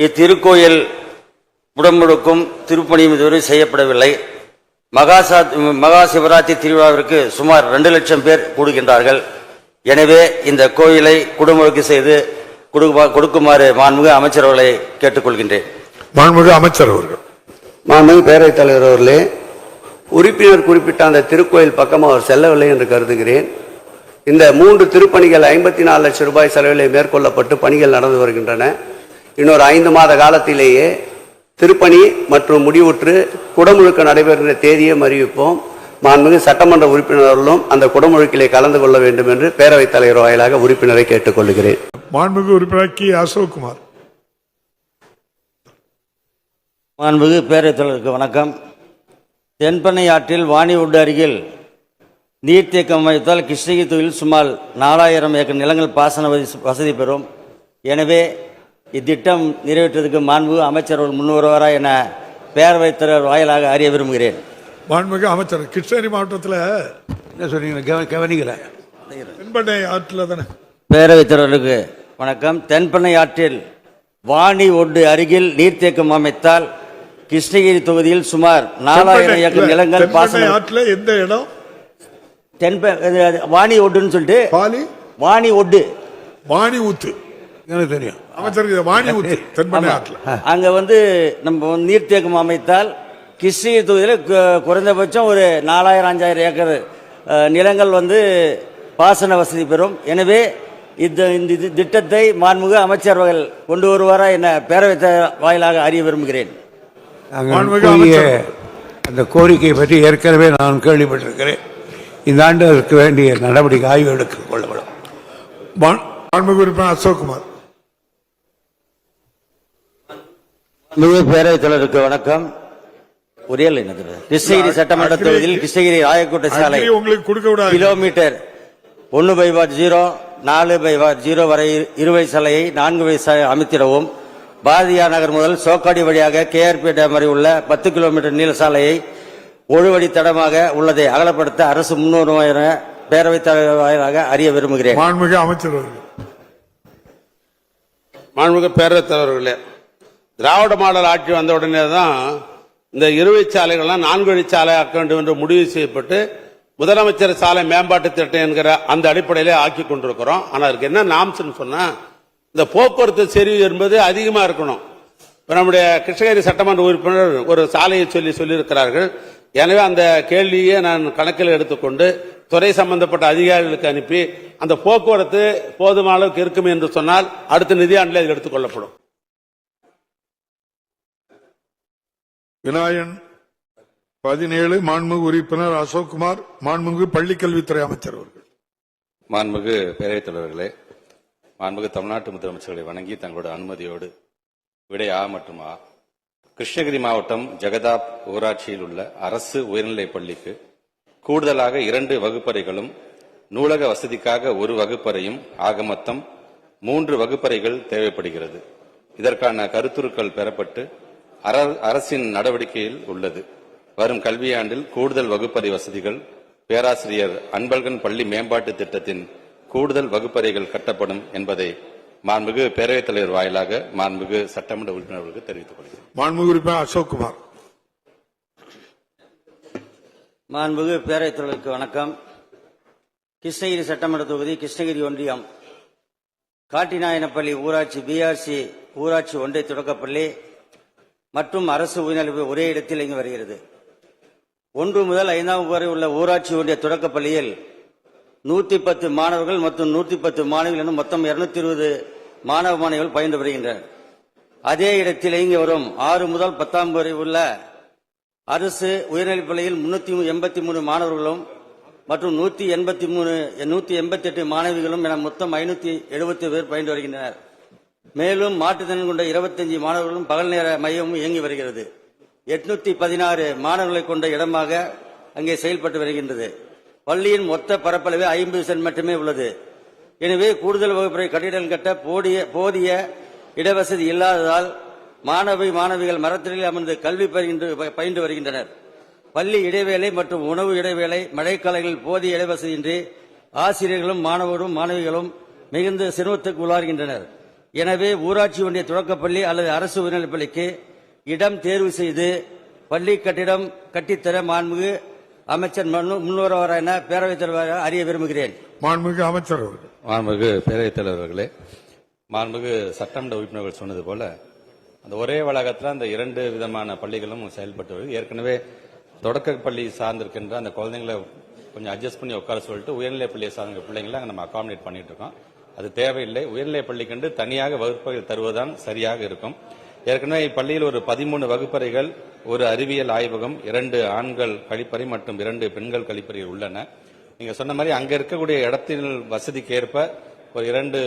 இத்திருக்கோயில் உடம்புக்கும் திருப்பணியும் இதுவரை செய்யப்படவில்லை. மகா சிவராத்திரி திருவிழாவிற்கு சுமார் 2 லட்சம் பேர் கூடுகின்றார்கள். எனவே இந்த கோயிலை குடமுழுக்கு செய்து கொடுக்குமாறு மாண்புமிகு அமைச்சர் அவர்களை கேட்டுக்கொள்கின்றேன். மாண்புமிகு அமைச்சர் அவர்கள். மாண்புமிகு பேரவைத் தலைவர் அவர்களே, உறுப்பினர் குறிப்பிட்ட அந்த திருக்கோயில் பக்கம் அவர் செல்லவில்லை என்று கருதுகிறேன். இந்த 3 திருப்பணிகள் 54 லட்சம் ரூபாய் செலவிலே மேற்கொள்ளப்பட்டு பணிகள் நடந்து வருகின்றன. இன்னொரு 5 மாத காலத்திலேயே திருப்பணி மற்றும் முடிவுற்று குடமுழுக்கு நடைபெறுகிற தேதியை அறிவிப்போம். மாண்புமிகு சட்டமன்ற உறுப்பினர்களும் அந்த குடமுழுக்கிலே கலந்து கொள்ள வேண்டும் என்று பேரவைத் தலைவர் வாயிலாக உறுப்பினரை கேட்டுக்கொள்கிறேன். மாண்புமிகு உறுப்பினர் கி அசோக்குமார். மாண்புமிகு பேரவைத் தலைவருக்கு வணக்கம். தென்பெண்ணை ஆற்றில் வாணிவுட் அருகில் நீர்த்தேக்கம் அமைத்தால் கிருஷ்ணகிரி தொகுதியில் சுமார் 4000 ஏக்கர் நிலங்கள் பாசன வசதி பெறும். எனவே இத்திட்டம் நிறைவேற்றுவதற்கு மாண்புமிகு அமைச்சர் முன்வருவாரா என பேரவைத் தலைவர் வாயிலாக அறிய விரும்புகிறேன். மாண்புமிகு அமைச்சர், கிருஷ்ணகிரி மாவட்டத்தில் என்ன சொன்னீங்க கவனிக்கல? தென்பெண்ணை ஆற்றில் தானே. பேரவைத் தலைவருக்கு வணக்கம். தென்பெண்ணை ஆற்றில் வாணி ஒட்டு அருகில் நீர்த்தேக்கம் அமைத்தால் கிருஷ்ணகிரி தொகுதியில் சுமார் 4000 ஏக்கர் நிலங்கள் பாசன ஆற்றில் எந்த இடம்? வாணி ஒட்டுன்னு சொல்லிட்டு வாணி ஒட்டு வாணி ஊத்து எனக்கு தெரியும் அமைச்சருக்கு. வாணி ஊத்து தென்பெண்ணை ஆற்றில் அங்க நம்ம நீர்த்தேக்கம் அமைத்தால் கிருஷ்ணகிரி தொகுதியில் குறைந்தபட்சம் ஒரு 4000-5000 ஏக்கர் நிலங்கள் பாசன வசதி பெறும். எனவே இந்த திட்டத்தை மாண்புமிகு அமைச்சர் அவர்கள் கொண்டு வருவாரா என பேரவைத் வாயிலாக அறிய விரும்புகிறேன். அந்த கோரிக்கை பற்றி ஏற்கனவே நான் கேள்விப்பட்டிருக்கிறேன். இந்த ஆண்டு அதற்கு வேண்டிய நடவடிக்கை ஆய்வு எடுத்துக் கொள்ளப்படும். மாண்புமிகு உறுப்பினர் அசோக்குமார். பேரவைத் தலைவருக்கு வணக்கம். கிருஷ்ணகிரி சட்டமன்ற தொகுதியில் கிருஷ்ணகிரி ராயக்கோட்டை சாலை கிலோமீட்டர் 1/0, 4/0 வரை இருவழி சாலையை 4 வழி சாலை அமைத்திடவும், பாரதியார் நகர் முதல் சோக்காடி வழியாக KRP டேம் வரை உள்ள 10 கிலோமீட்டர் நீள சாலையை ஒரு வழி தடமாக உள்ளதை அகலப்படுத்த அரசு முன்வரும் என பேரவைத் தலைவர் வாயிலாக அறிய விரும்புகிறேன். மாண்புமிகு அமைச்சர். மாண்புமிகு பேரவைத் தலைவர்களே, திராவிட மாடல் ஆட்சி வந்த உடனே தான் இந்த இருவழிச்சாலைகள்லாம் 4 வழிச்சாலை ஆக்க வேண்டும் என்று முடிவு செய்யப்பட்டு முதலமைச்சர் சாலை மேம்பாட்டு திட்டம் என்கிற அந்த அடிப்படையிலே ஆக்கி கொண்டிருக்கிறோம். ஆனால் அதுக்கு என்ன நாம்ஸ்ன்னு சொன்னா, இந்த போக்குவரத்து செறிவு என்பது அதிகமா இருக்கணும். இப்ப நம்முடைய கிருஷ்ணகிரி சட்டமன்ற உறுப்பினர் ஒரு சாலையை சொல்லியிருக்கிறார்கள். எனவே அந்த கேள்வியை நான் கணக்கில் எடுத்துக்கொண்டு துறை சம்பந்தப்பட்ட அதிகாரிகளுக்கு அனுப்பி அந்த போக்குவரத்து போதுமான அளவுக்கு இருக்கும் என்று சொன்னால் அடுத்த நிதியாண்டில் அது எடுத்துக் கொள்ளப்படும். விநாயகன் 17. மாண்புமிகு உறுப்பினர் அசோக்குமார். மாண்புமிகு பள்ளிக்கல்வித்துறை அமைச்சர் அவர்கள். மாண்புமிகு பேரவைத் தலைவர்களே, மாண்புமிகு தமிழ்நாட்டு முதலமைச்சர்களை வணங்கி தங்களோட அனுமதியோடு விடை ஆ மற்றும் ஆ. கிருஷ்ணகிரி மாவட்டம் ஜெகதாப் ஊராட்சியில் உள்ள அரசு உயர்நிலைப் பள்ளிக்கு கூடுதலாக 2 வகுப்பறைகளும் நூலக வசதிக்காக 1 வகுப்பறையும் ஆக மொத்தம் 3 வகுப்பறைகள் தேவைப்படுகிறது. இதற்கான கருத்துருக்கள் பெறப்பட்டு அரசின் நடவடிக்கையில் உள்ளது. வரும் கல்வியாண்டில் கூடுதல் வகுப்பறை வசதிகள் பேராசிரியர் அன்பழகன் பள்ளி மேம்பாட்டு திட்டத்தின் கூடுதல் வகுப்பறைகள் கட்டப்படும் என்பதை மாண்புமிகு பேரவைத் தலைவர் வாயிலாக மாண்புமிகு சட்டமன்ற உறுப்பினர்களுக்கு தெரிவித்துக் கொள்கிறேன். மாண்புமிகு உறுப்பினர் அசோக்குமார். மாண்புமிகு பேரவைத் தலைவருக்கு வணக்கம். கிருஷ்ணகிரி சட்டமன்ற தொகுதி கிருஷ்ணகிரி ஒன்றியம் காட்டிநாயனப்பள்ளி ஊராட்சி பிஆர்சி ஊராட்சி ஒன்றிய தொடக்கப்பள்ளி மற்றும் அரசு உயர்நிலைப் ஒரே இடத்தில் இங்கு வருகிறது. 1 முதல் 5ஆம் வகுப்பு வரை உள்ள ஊராட்சி ஒன்றிய தொடக்கப்பள்ளியில் 110 மாணவர்கள் மற்றும் 110 மாணவிகள் என மொத்தம் 220 மாணவர்கள் பயின்று வருகின்றனர். அதே இடத்தில் இங்கு வரும் 6 முதல் 10ஆம் வரை உள்ள அரசு உயர்நிலைப் பள்ளியில் 383 மாணவர்களும் மற்றும் 188 மாணவிகளும் என மொத்தம் 570 பேர் பயின்று வருகின்றனர். மேலும் மாற்றுத்திறன் கொண்ட 25 மாணவர்களும் பகல் நேர மையமும் இயங்கி வருகிறது. 816 மாணவர்களை கொண்ட இடமாக அங்கே செயல்பட்டு வருகின்றது. பள்ளியின் மொத்த பரப்பளவு 50 சென்ட் மட்டுமே உள்ளது. எனவே கூடுதல் வகுப்பறை கட்டிடங்கள் கட்ட போதிய இடவசதி இல்லாததால் மாணவிகள் மரத்திலே அமர்ந்து கல்வி பயின்று வருகின்றனர். பள்ளி இடைவேளை மற்றும் உணவு இடைவேளை மழைக்காலங்களில் போதிய இடவசதியின்றி ஆசிரியர்களும் மாணவிகளும் மிகுந்த சிரமத்துக்கு உள்ளாகின்றனர். எனவே ஊராட்சி ஒன்றிய தொடக்கப்பள்ளி அல்லது அரசு உயர்நிலைப் பள்ளிக்கு இடம் தேர்வு செய்து பள்ளி கட்டிடம் கட்டித்தர மாண்புமிகு அமைச்சர் முன்வருவார் என பேரவைத் தலைவர் அறிய விரும்புகிறேன். மாண்புமிகு அமைச்சர். மாண்புமிகு பேரவைத் தலைவர்களே, மாண்புமிகு சட்டமன்ற உறுப்பினர்கள் சொன்னது போல அந்த ஒரே வளாகத்தில் அந்த 2 விதமான பள்ளிகளும் செயல்பட்டு வருது. ஏற்கனவே தொடக்க பள்ளி சார்ந்திருக்கின்ற அந்த குழந்தைங்களை கொஞ்சம் அட்ஜஸ்ட் பண்ணி உட்கார சொல்லிட்டு உயர்நிலை பள்ளியை சார்ந்த பிள்ளைங்களை நம்ம அகாமடேட் பண்ணிட்டு இருக்கோம். அது தேவையில்லை. உயர்நிலை பள்ளிக்கென்று தனியாக வகுப்பறைகள் தருவதுதான் சரியாக இருக்கும். ஏற்கனவே இப்பள்ளியில் ஒரு 13 வகுப்பறைகள், ஒரு அறிவியல் ஆய்வகம், 2 ஆண்கள் கழிப்பறை மற்றும் 2 பெண்கள் கழிப்பறைகள் உள்ளன. நீங்க சொன்ன மாதிரி அங்க இருக்கக்கூடிய இடத்தின் வசதிக்கு ஏற்ப ஒரு 2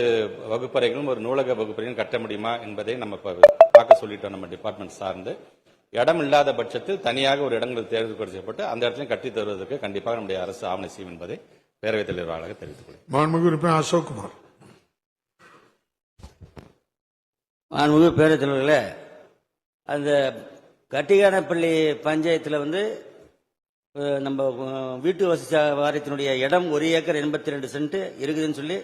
வகுப்பறைகளும் ஒரு நூலக வகுப்பறையும் கட்ட முடியுமா என்பதை நம்ம பார்க்க சொல்லிட்டோம். நம்ம டிபார்ட்மெண்ட் சார்ந்து இடம் இல்லாத பட்சத்தில் தனியாக ஒரு இடங்கள் தேர்வு செய்யப்பட்டு அந்த இடத்திலையும் கட்டி தருவதற்கு கண்டிப்பாக நம்முடைய அரசு ஆவண செய்யும் என்பதை பேரவைத் தலைவராக தெரிவித்துக் கொள்கிறேன். மாண்புமிகு உறுப்பினர் அசோக்குமார். மாண்புமிகு பேரவைத் தலைவர்களே, அந்த கட்டிகானப்பள்ளி பஞ்சாயத்தில் நம்ம வீட்டு வசதி வாரியத்தினுடைய இடம் 1 ஏக்கர் 82 சென்ட் இருக்குதுன்னு சொல்லி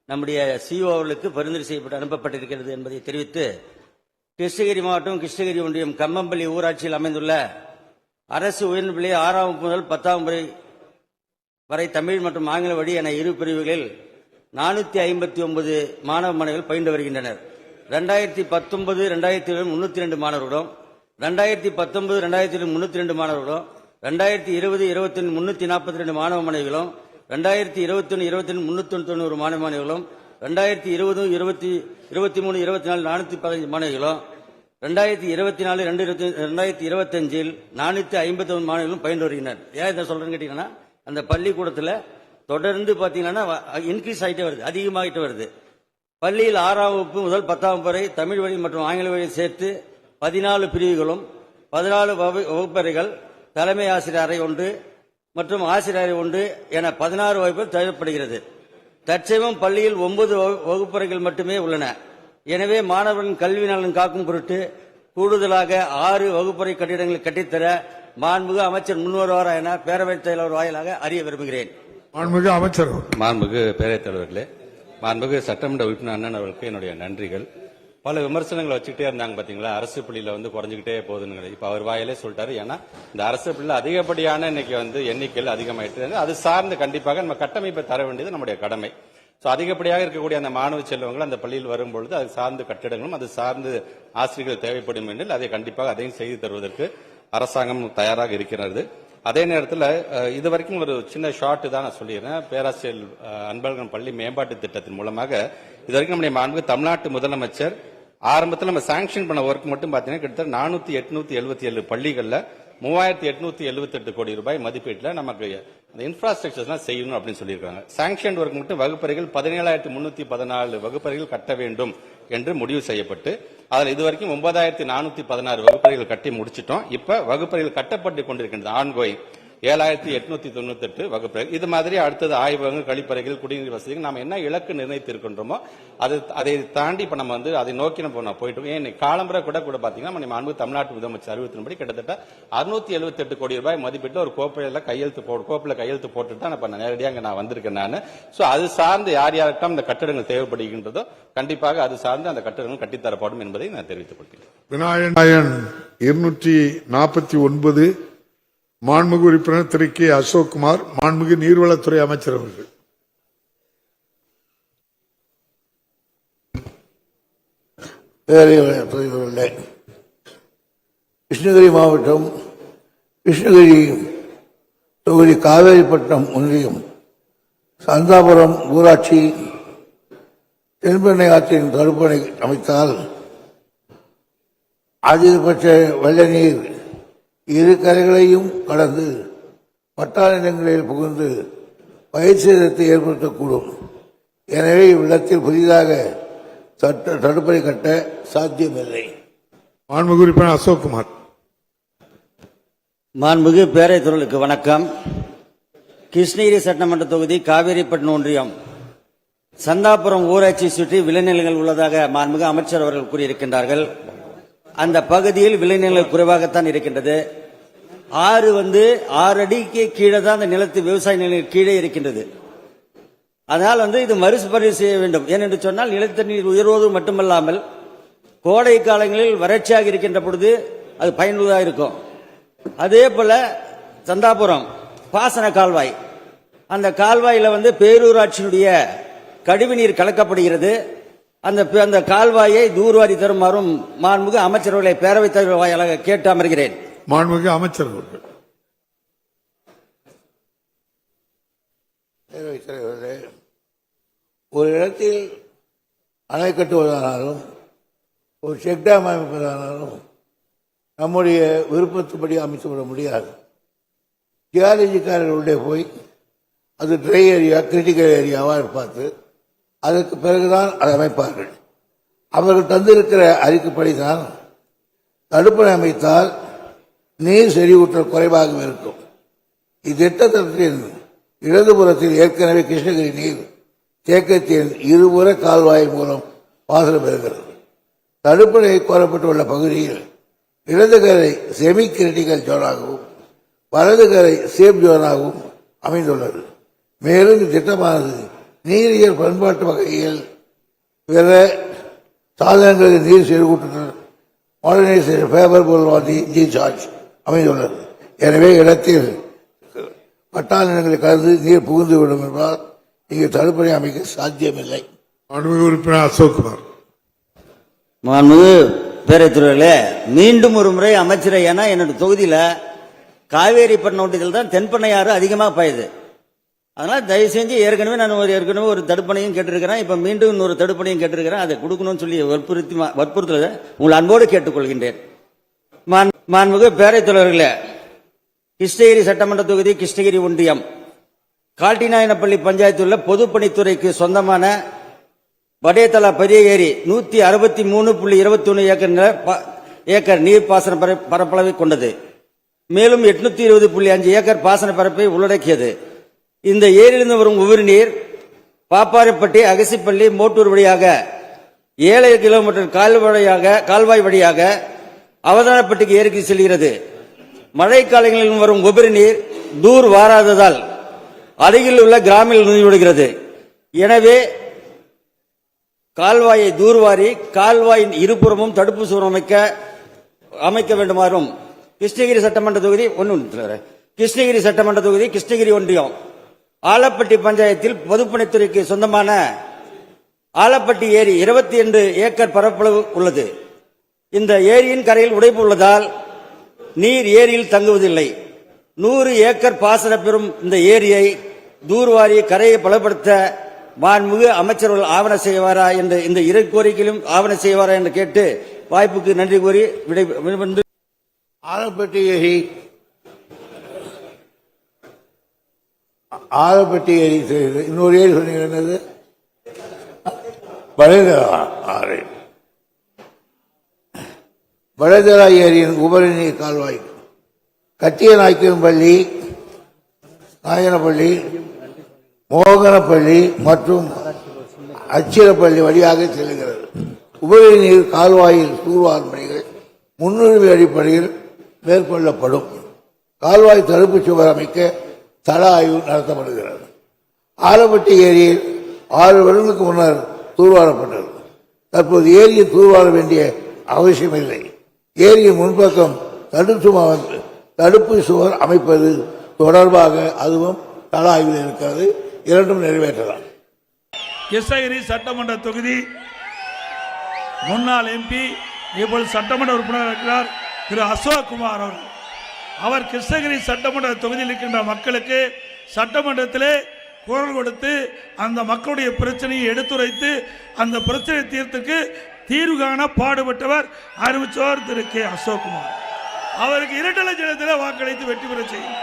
நம்முடைய சிஓ அவர்களுக்கு பரிந்துரை செய்யப்பட்டு அனுப்பப்பட்டிருக்கிறது என்பதை தெரிவித்து, கிருஷ்ணகிரி மாவட்டம் கிருஷ்ணகிரி ஒன்றியம் கம்பம்பள்ளி ஊராட்சியில் அமைந்துள்ள அரசு உயர்நிலைப் பள்ளி 6ஆம் வகுப்பு முதல் 10ஆம் வரை தமிழ் மற்றும் ஆங்கில வழி என 2 பிரிவுகளில் 459 மாணவ மாணவிகள் பயின்று வருகின்றனர். 2019-2020 302 மாணவர்களும், 2019-2020 302 மாணவர்களும், 2020-21 342 மாணவ மாணவிகளும், 2021-22 390 மாணவ மாணவிகளும், 2020-23-24 415 மாணவிகளும், 2024-2025 451 மாணவிகளும் பயின்று வருகின்றனர். ஏன் இதை சொல்றேன்னு கேட்டீங்கன்னா, அந்த பள்ளிக்கூடத்தில் தொடர்ந்து பாத்தீங்கன்னா இன்க்ரீஸ் ஆகிட்டே வருது, அதிகமாகிட்டு வருது. பள்ளியில் 6ஆம் வகுப்பு முதல் 10ஆம் வகுப்பு வரை தமிழ் வழி மற்றும் ஆங்கில வழியை சேர்த்து 14 பிரிவுகளும் 14 வகுப்பறைகள், தலைமை ஆசிரியர் அறை 1 மற்றும் ஆசிரியர் அறை 1 என 16 வகுப்புகள் தேவைப்படுகிறது. தற்சமயம் பள்ளியில் 9 வகுப்பறைகள் மட்டுமே உள்ளன. எனவே மாணவர்களின் கல்வி நலன் காக்கும் பொருட்டு கூடுதலாக 6 வகுப்பறை கட்டிடங்களை கட்டித்தர மாண்புமிகு அமைச்சர் முன்வருவாரா என பேரவைத் தலைவர் வாயிலாக அறிய விரும்புகிறேன். மாண்புமிகு அமைச்சர். மாண்புமிகு பேரவைத் தலைவர்களே, மாண்புமிகு சட்டமன்ற உறுப்பினர் அண்ணன் அவர்களுக்கு என்னுடைய நன்றிகள். பல விமர்சனங்களை வச்சுக்கிட்டே இருந்தாங்க. பாத்தீங்களா, அரசு பள்ளியில குறைஞ்சிக்கிட்டே போகுதுன்னு இப்ப அவர் வாயிலே சொல்லிட்டாரு. ஏன்னா இந்த அரசு பள்ளியில அதிகப்படியான இன்னைக்கு எண்ணிக்கையில் அதிகமாயிட்டு அது சார்ந்து கண்டிப்பாக நம்ம கட்டமைப்பை தர வேண்டியது நம்முடைய கடமை. அதிகப்படியாக இருக்கக்கூடிய அந்த மாணவ செல்வங்கள் அந்த பள்ளியில் வரும்பொழுது அது சார்ந்த கட்டிடங்களும் அது சார்ந்து ஆசிரியர்கள் தேவைப்படும் என்றால் அதை கண்டிப்பாக அதையும் செய்து தருவதற்கு அரசாங்கம் தயாராக இருக்கிறது. அதே நேரத்தில் இதுவரைக்கும் ஒரு சின்ன ஷார்ட் தான் நான் சொல்லிடுறேன். பேராசிரியர் அன்பழகன் பள்ளி மேம்பாட்டு திட்டத்தின் மூலமாக இதுவரைக்கும் நம்முடைய மாண்புமிகு தமிழ்நாட்டு முதலமைச்சர் ஆரம்பத்தில் நம்ம சாங்ஷன் பண்ண ஒர்க் மட்டும் பார்த்தீங்கன்னா கிட்டத்தட்ட 4877 பள்ளிகளில் 3878 கோடி ரூபாய் மதிப்பீட்டில் நமக்கு அந்த இன்ஃப்ராஸ்ட்ரக்சர்ஸ்லாம் செய்யணும் அப்படின்னு சொல்லியிருக்காங்க. சாங்ஷன் ஒர்க் மட்டும் வகுப்பறைகள் 17,314 வகுப்பறைகள் கட்ட வேண்டும் என்று முடிவு செய்யப்பட்டு அதில் இதுவரைக்கும் 9416 வகுப்பறைகள் கட்டி முடிச்சிட்டோம். இப்ப வகுப்பறைகள் கட்டப்பட்டு கொண்டிருக்கின்றது. ஆன்கோயிங் 7898 வகுப்பறைகள். இது மாதிரி அடுத்தது ஆய்வகங்கள், கழிப்பறைகள், குடிநீர் வசதிகள் நாம் என்ன இலக்கு நிர்ணயித்திருக்கின்றோமோ அதை தாண்டி இப்ப நம்ம அதை நோக்கி நம்ம போயிட்டு இருக்கோம். ஏன் காலம்பரை கூட பாத்தீங்கன்னா நம்ம தமிழ்நாட்டு முதலமைச்சர் அறிவித்தின்படி கிட்டத்தட்ட 678 கோடி ரூபாய் மதிப்பிட்டு ஒரு கோப்பில கையெழுத்து போட்டுட்டு தான் இப்ப நேரடியாக நான் வந்திருக்கேன். நான் சோ அது சார்ந்து யார் யாருக்கும் இந்த கட்டடங்கள் தேவைப்படுகின்றதோ கண்டிப்பாக அது சார்ந்து அந்த கட்டடங்கள் கட்டித்தரப்படும் என்பதை நான் தெரிவித்துக் கொள்கிறேன். விநாயகன் 249 மாண்புமிகு உறுப்பினர் திரு கே அசோக்குமார், மாண்புமிகு நீர்வளத்துறை அமைச்சர் அவர்கள். கிருஷ்ணகிரி மாவட்டம் கிருஷ்ணகிரி தொகுதி காவேரிப்பட்டினம் ஒன்றியம் சந்தாபுரம் ஊராட்சி தென்பெண்ணை ஆற்றின் தடுப்பணை அமைத்தால் அதிகபட்ச வெள்ள நீர் இரு கரைகளையும் கடந்து பட்டா நிலங்களில் புகுந்து பயிர் சேதத்தை ஏற்படுத்தக்கூடும். எனவே இவ்விடத்தில் புதிதாக தடுப்பணை கட்ட சாத்தியமில்லை. மாண்புமிகு உறுப்பினர் அசோக்குமார். மாண்புமிகு பேரவைத் வணக்கம். கிருஷ்ணகிரி சட்டமன்ற தொகுதி காவேரிப்பட்டினம் ஒன்றியம் சந்தாபுரம் ஊராட்சி சுற்றி விளைநிலங்கள் உள்ளதாக மாண்புமிகு அமைச்சர் அவர்கள் கூறியிருக்கின்றார்கள். அந்த பகுதியில் விளைநிலங்கள் குறைவாகத்தான் இருக்கின்றது. ஆறு 6 அடிக்கு கீழே தான் அந்த நிலத்து விவசாய நிலங்கள் கீழே இருக்கின்றது. அதனால் இது மறுபரிசீலனை செய்ய வேண்டும். ஏனென்று சொன்னால் நிலத்தண்ணீர் உயர்வது மட்டுமல்லாமல் கோடை காலங்களில் வறட்சியாக இருக்கின்ற பொழுது அது பயனுள்ளதாக இருக்கும். அதே போல சந்தாபுரம் பாசன கால்வாய், அந்த கால்வாயில பேரூராட்சியினுடைய கழிவுநீர் கலக்கப்படுகிறது. அந்த கால்வாயை தூர்வாரி தருமாறும் மாண்புமிகு அமைச்சர்களை பேரவைத் தலைவர் வாயிலாக கேட்டு அமர்கிறேன். மாண்புமிகு அமைச்சர் அவர்கள். பேரவைத் தலைவர்களே, ஒரு இடத்தில் அணை கட்டுவதானாலும் ஒரு செக் டேம் அமைப்பதானாலும் நம்முடைய விருப்பத்துப்படி அமைத்துவிட முடியாது. ஜியாலஜிக்காரர்களுடைய போய் அது ட்ரை ஏரியா, கிரிட்டிக்கல் ஏரியாவா பார்த்து அதற்கு பிறகுதான் அதை அமைப்பார்கள். அவர்கள் தந்திருக்கிற அறிக்கைப்படிதான் தடுப்பணை அமைத்தால் நீர் செறிவூட்டல் குறைவாக இருக்கும். இத்திட்டத்தின் இடதுபுறத்தில் ஏற்கனவே கிருஷ்ணகிரி நீர் தேக்கத்தின் இருபுற கால்வாய் மூலம் பாசனம் பெறுகிறது. தடுப்பணை கோரப்பட்டுள்ள பகுதியில் இடதுகரை செமி கிரிட்டிக்கல் ஜோனாகவும் வலதுகரை சேஃப் ஜோனாகவும் அமைந்துள்ளது. மேலும் இத்திட்டமானது நீரியல் பண்பாட்டு வகையில் பிற சாதனங்களுக்கு நீர் செறிவூட்டுதல் modernisation favourable for the discharge அமைந்துள்ளது. எனவே இடத்தில் பட்டா நிலங்களை கலந்து நீர் புகுந்துவிடும் என்பதால் இங்கு தடுப்பணை அமைக்க சாத்தியமில்லை. மாண்புமிகு உறுப்பினர் அசோக்குமார். மாண்புமிகு பேரவைத்துறையிலே மீண்டும் ஒரு முறை அமைச்சரை, ஏன்னா என்னோட தொகுதியில காவேரிப்பட்டினம் ஒன்றியத்தில் தான் தென்பண்ணையாறு அதிகமாக பாயுது. அதனால தயவு செஞ்சு ஏற்கனவே ஒரு தடுப்பணையும் கேட்டிருக்கிறேன். இப்ப மீண்டும் இன்னொரு தடுப்பணையும் கேட்டிருக்கிறேன். அதை கொடுக்கணும்னு சொல்லி வற்புறுத்தல உங்கள் அன்போடு கேட்டுக்கொள்கின்றேன். மாண்புமிகு பேரவைத் தலைவர்களே, கிருஷ்ணகிரி சட்டமன்ற தொகுதி கிருஷ்ணகிரி ஒன்றியம் காட்டிநாயனப்பள்ளி பஞ்சாயத்தில் உள்ள பொதுப்பணித்துறைக்கு சொந்தமான வடேதலா பெரிய ஏரி 163.21 ஏக்கர் நீர்ப்பாசன பரப்பளவை கொண்டது. மேலும் 820.5 ஏக்கர் பாசன பரப்பை உள்ளடக்கியது. இந்த ஏரியிலிருந்து வரும் உபரி நீர் பாப்பாரப்பட்டி, அகசிப்பள்ளி, மோட்டூர் வழியாக 7 கிலோமீட்டர் கால்வாய் வழியாக அவதானப்பட்டிக்கு ஏரிக்கு செல்கிறது. மழை காலங்களில் வரும் உபரி நீர் தூர் வாராததால் அருகில் உள்ள கிராமில் நுழைவிடுகிறது. எனவே கால்வாயை தூர்வாரி கால்வாயின் இருபுறமும் தடுப்பு சுவர் அமைக்க வேண்டுமாறும் கிருஷ்ணகிரி சட்டமன்ற தொகுதி கிருஷ்ணகிரி ஒன்றியம் ஆலப்பட்டி பஞ்சாயத்தில் பொதுப்பணித்துறைக்கு சொந்தமான ஆலப்பட்டி ஏரி 22 ஏக்கர் பரப்பளவு உள்ளது. இந்த ஏரியின் கரையில் உடைப்பு உள்ளதால் நீர் ஏரியில் தங்குவதில்லை. 100 ஏக்கர் பாசன பெறும் இந்த ஏரியை தூர்வாரி கரையை பலப்படுத்த மாண்புமிகு அமைச்சர்கள் ஆவண செய்வாரா என்ற இந்த இரு கோரிக்கையிலும் ஆவண செய்வாரா என்று கேட்டு வாய்ப்புக்கு நன்றி கூறி விடைபெறுகிறேன். ஆலப்பட்டி ஏரி இன்னொரு ஏரி சொன்னீங்க, என்னது? வடதரா ஏரியின் உபரிநீர் கால்வாய் கட்டியநாயக்கன்பள்ளி, நாயனப்பள்ளி, மோகனப்பள்ளி மற்றும் அச்சிரப்பள்ளி வழியாக செல்கிறது. உபரிநீர் கால்வாயில் தூர்வாரும் பணிகள் முன்னுரிமை அடிப்படையில் மேற்கொள்ளப்படும். கால்வாய் தடுப்புச் சுவர் அமைக்க தள ஆய்வு நடத்தப்படுகிறது. ஆலப்பட்டி ஏரியில் 6 வருடங்களுக்கு முன்னர் தூர்வாரப்பட்டது. தற்போது ஏரியை தூர்வார வேண்டிய அவசியமில்லை. ஏரியின் முன்பக்கம் தடுப்பு சுவர் அமைப்பது தொடர்பாக அதுவும் தள ஆய்வில் இருக்கிறது. இரண்டும் நிறைவேற்றலாம். கிருஷ்ணகிரி சட்டமன்ற தொகுதி முன்னாள் எம்பி இப்போது சட்டமன்ற உறுப்பினர் இருக்கிறார் திரு அசோக் குமார் அவர்கள். அவர் கிருஷ்ணகிரி சட்டமன்ற தொகுதியில் இருக்கின்ற மக்களுக்கு சட்டமன்றத்திலே குரல் கொடுத்து அந்த மக்களுடைய பிரச்சனையை எடுத்துரைத்து அந்த பிரச்சனை தீர்வு காண பாடுபட்டவர் அறிவிச்சவர் திரு கே அசோக்குமார். அவருக்கு 2 லட்சத்தில் வாக்களித்து வெற்றி பெற செய்யும்.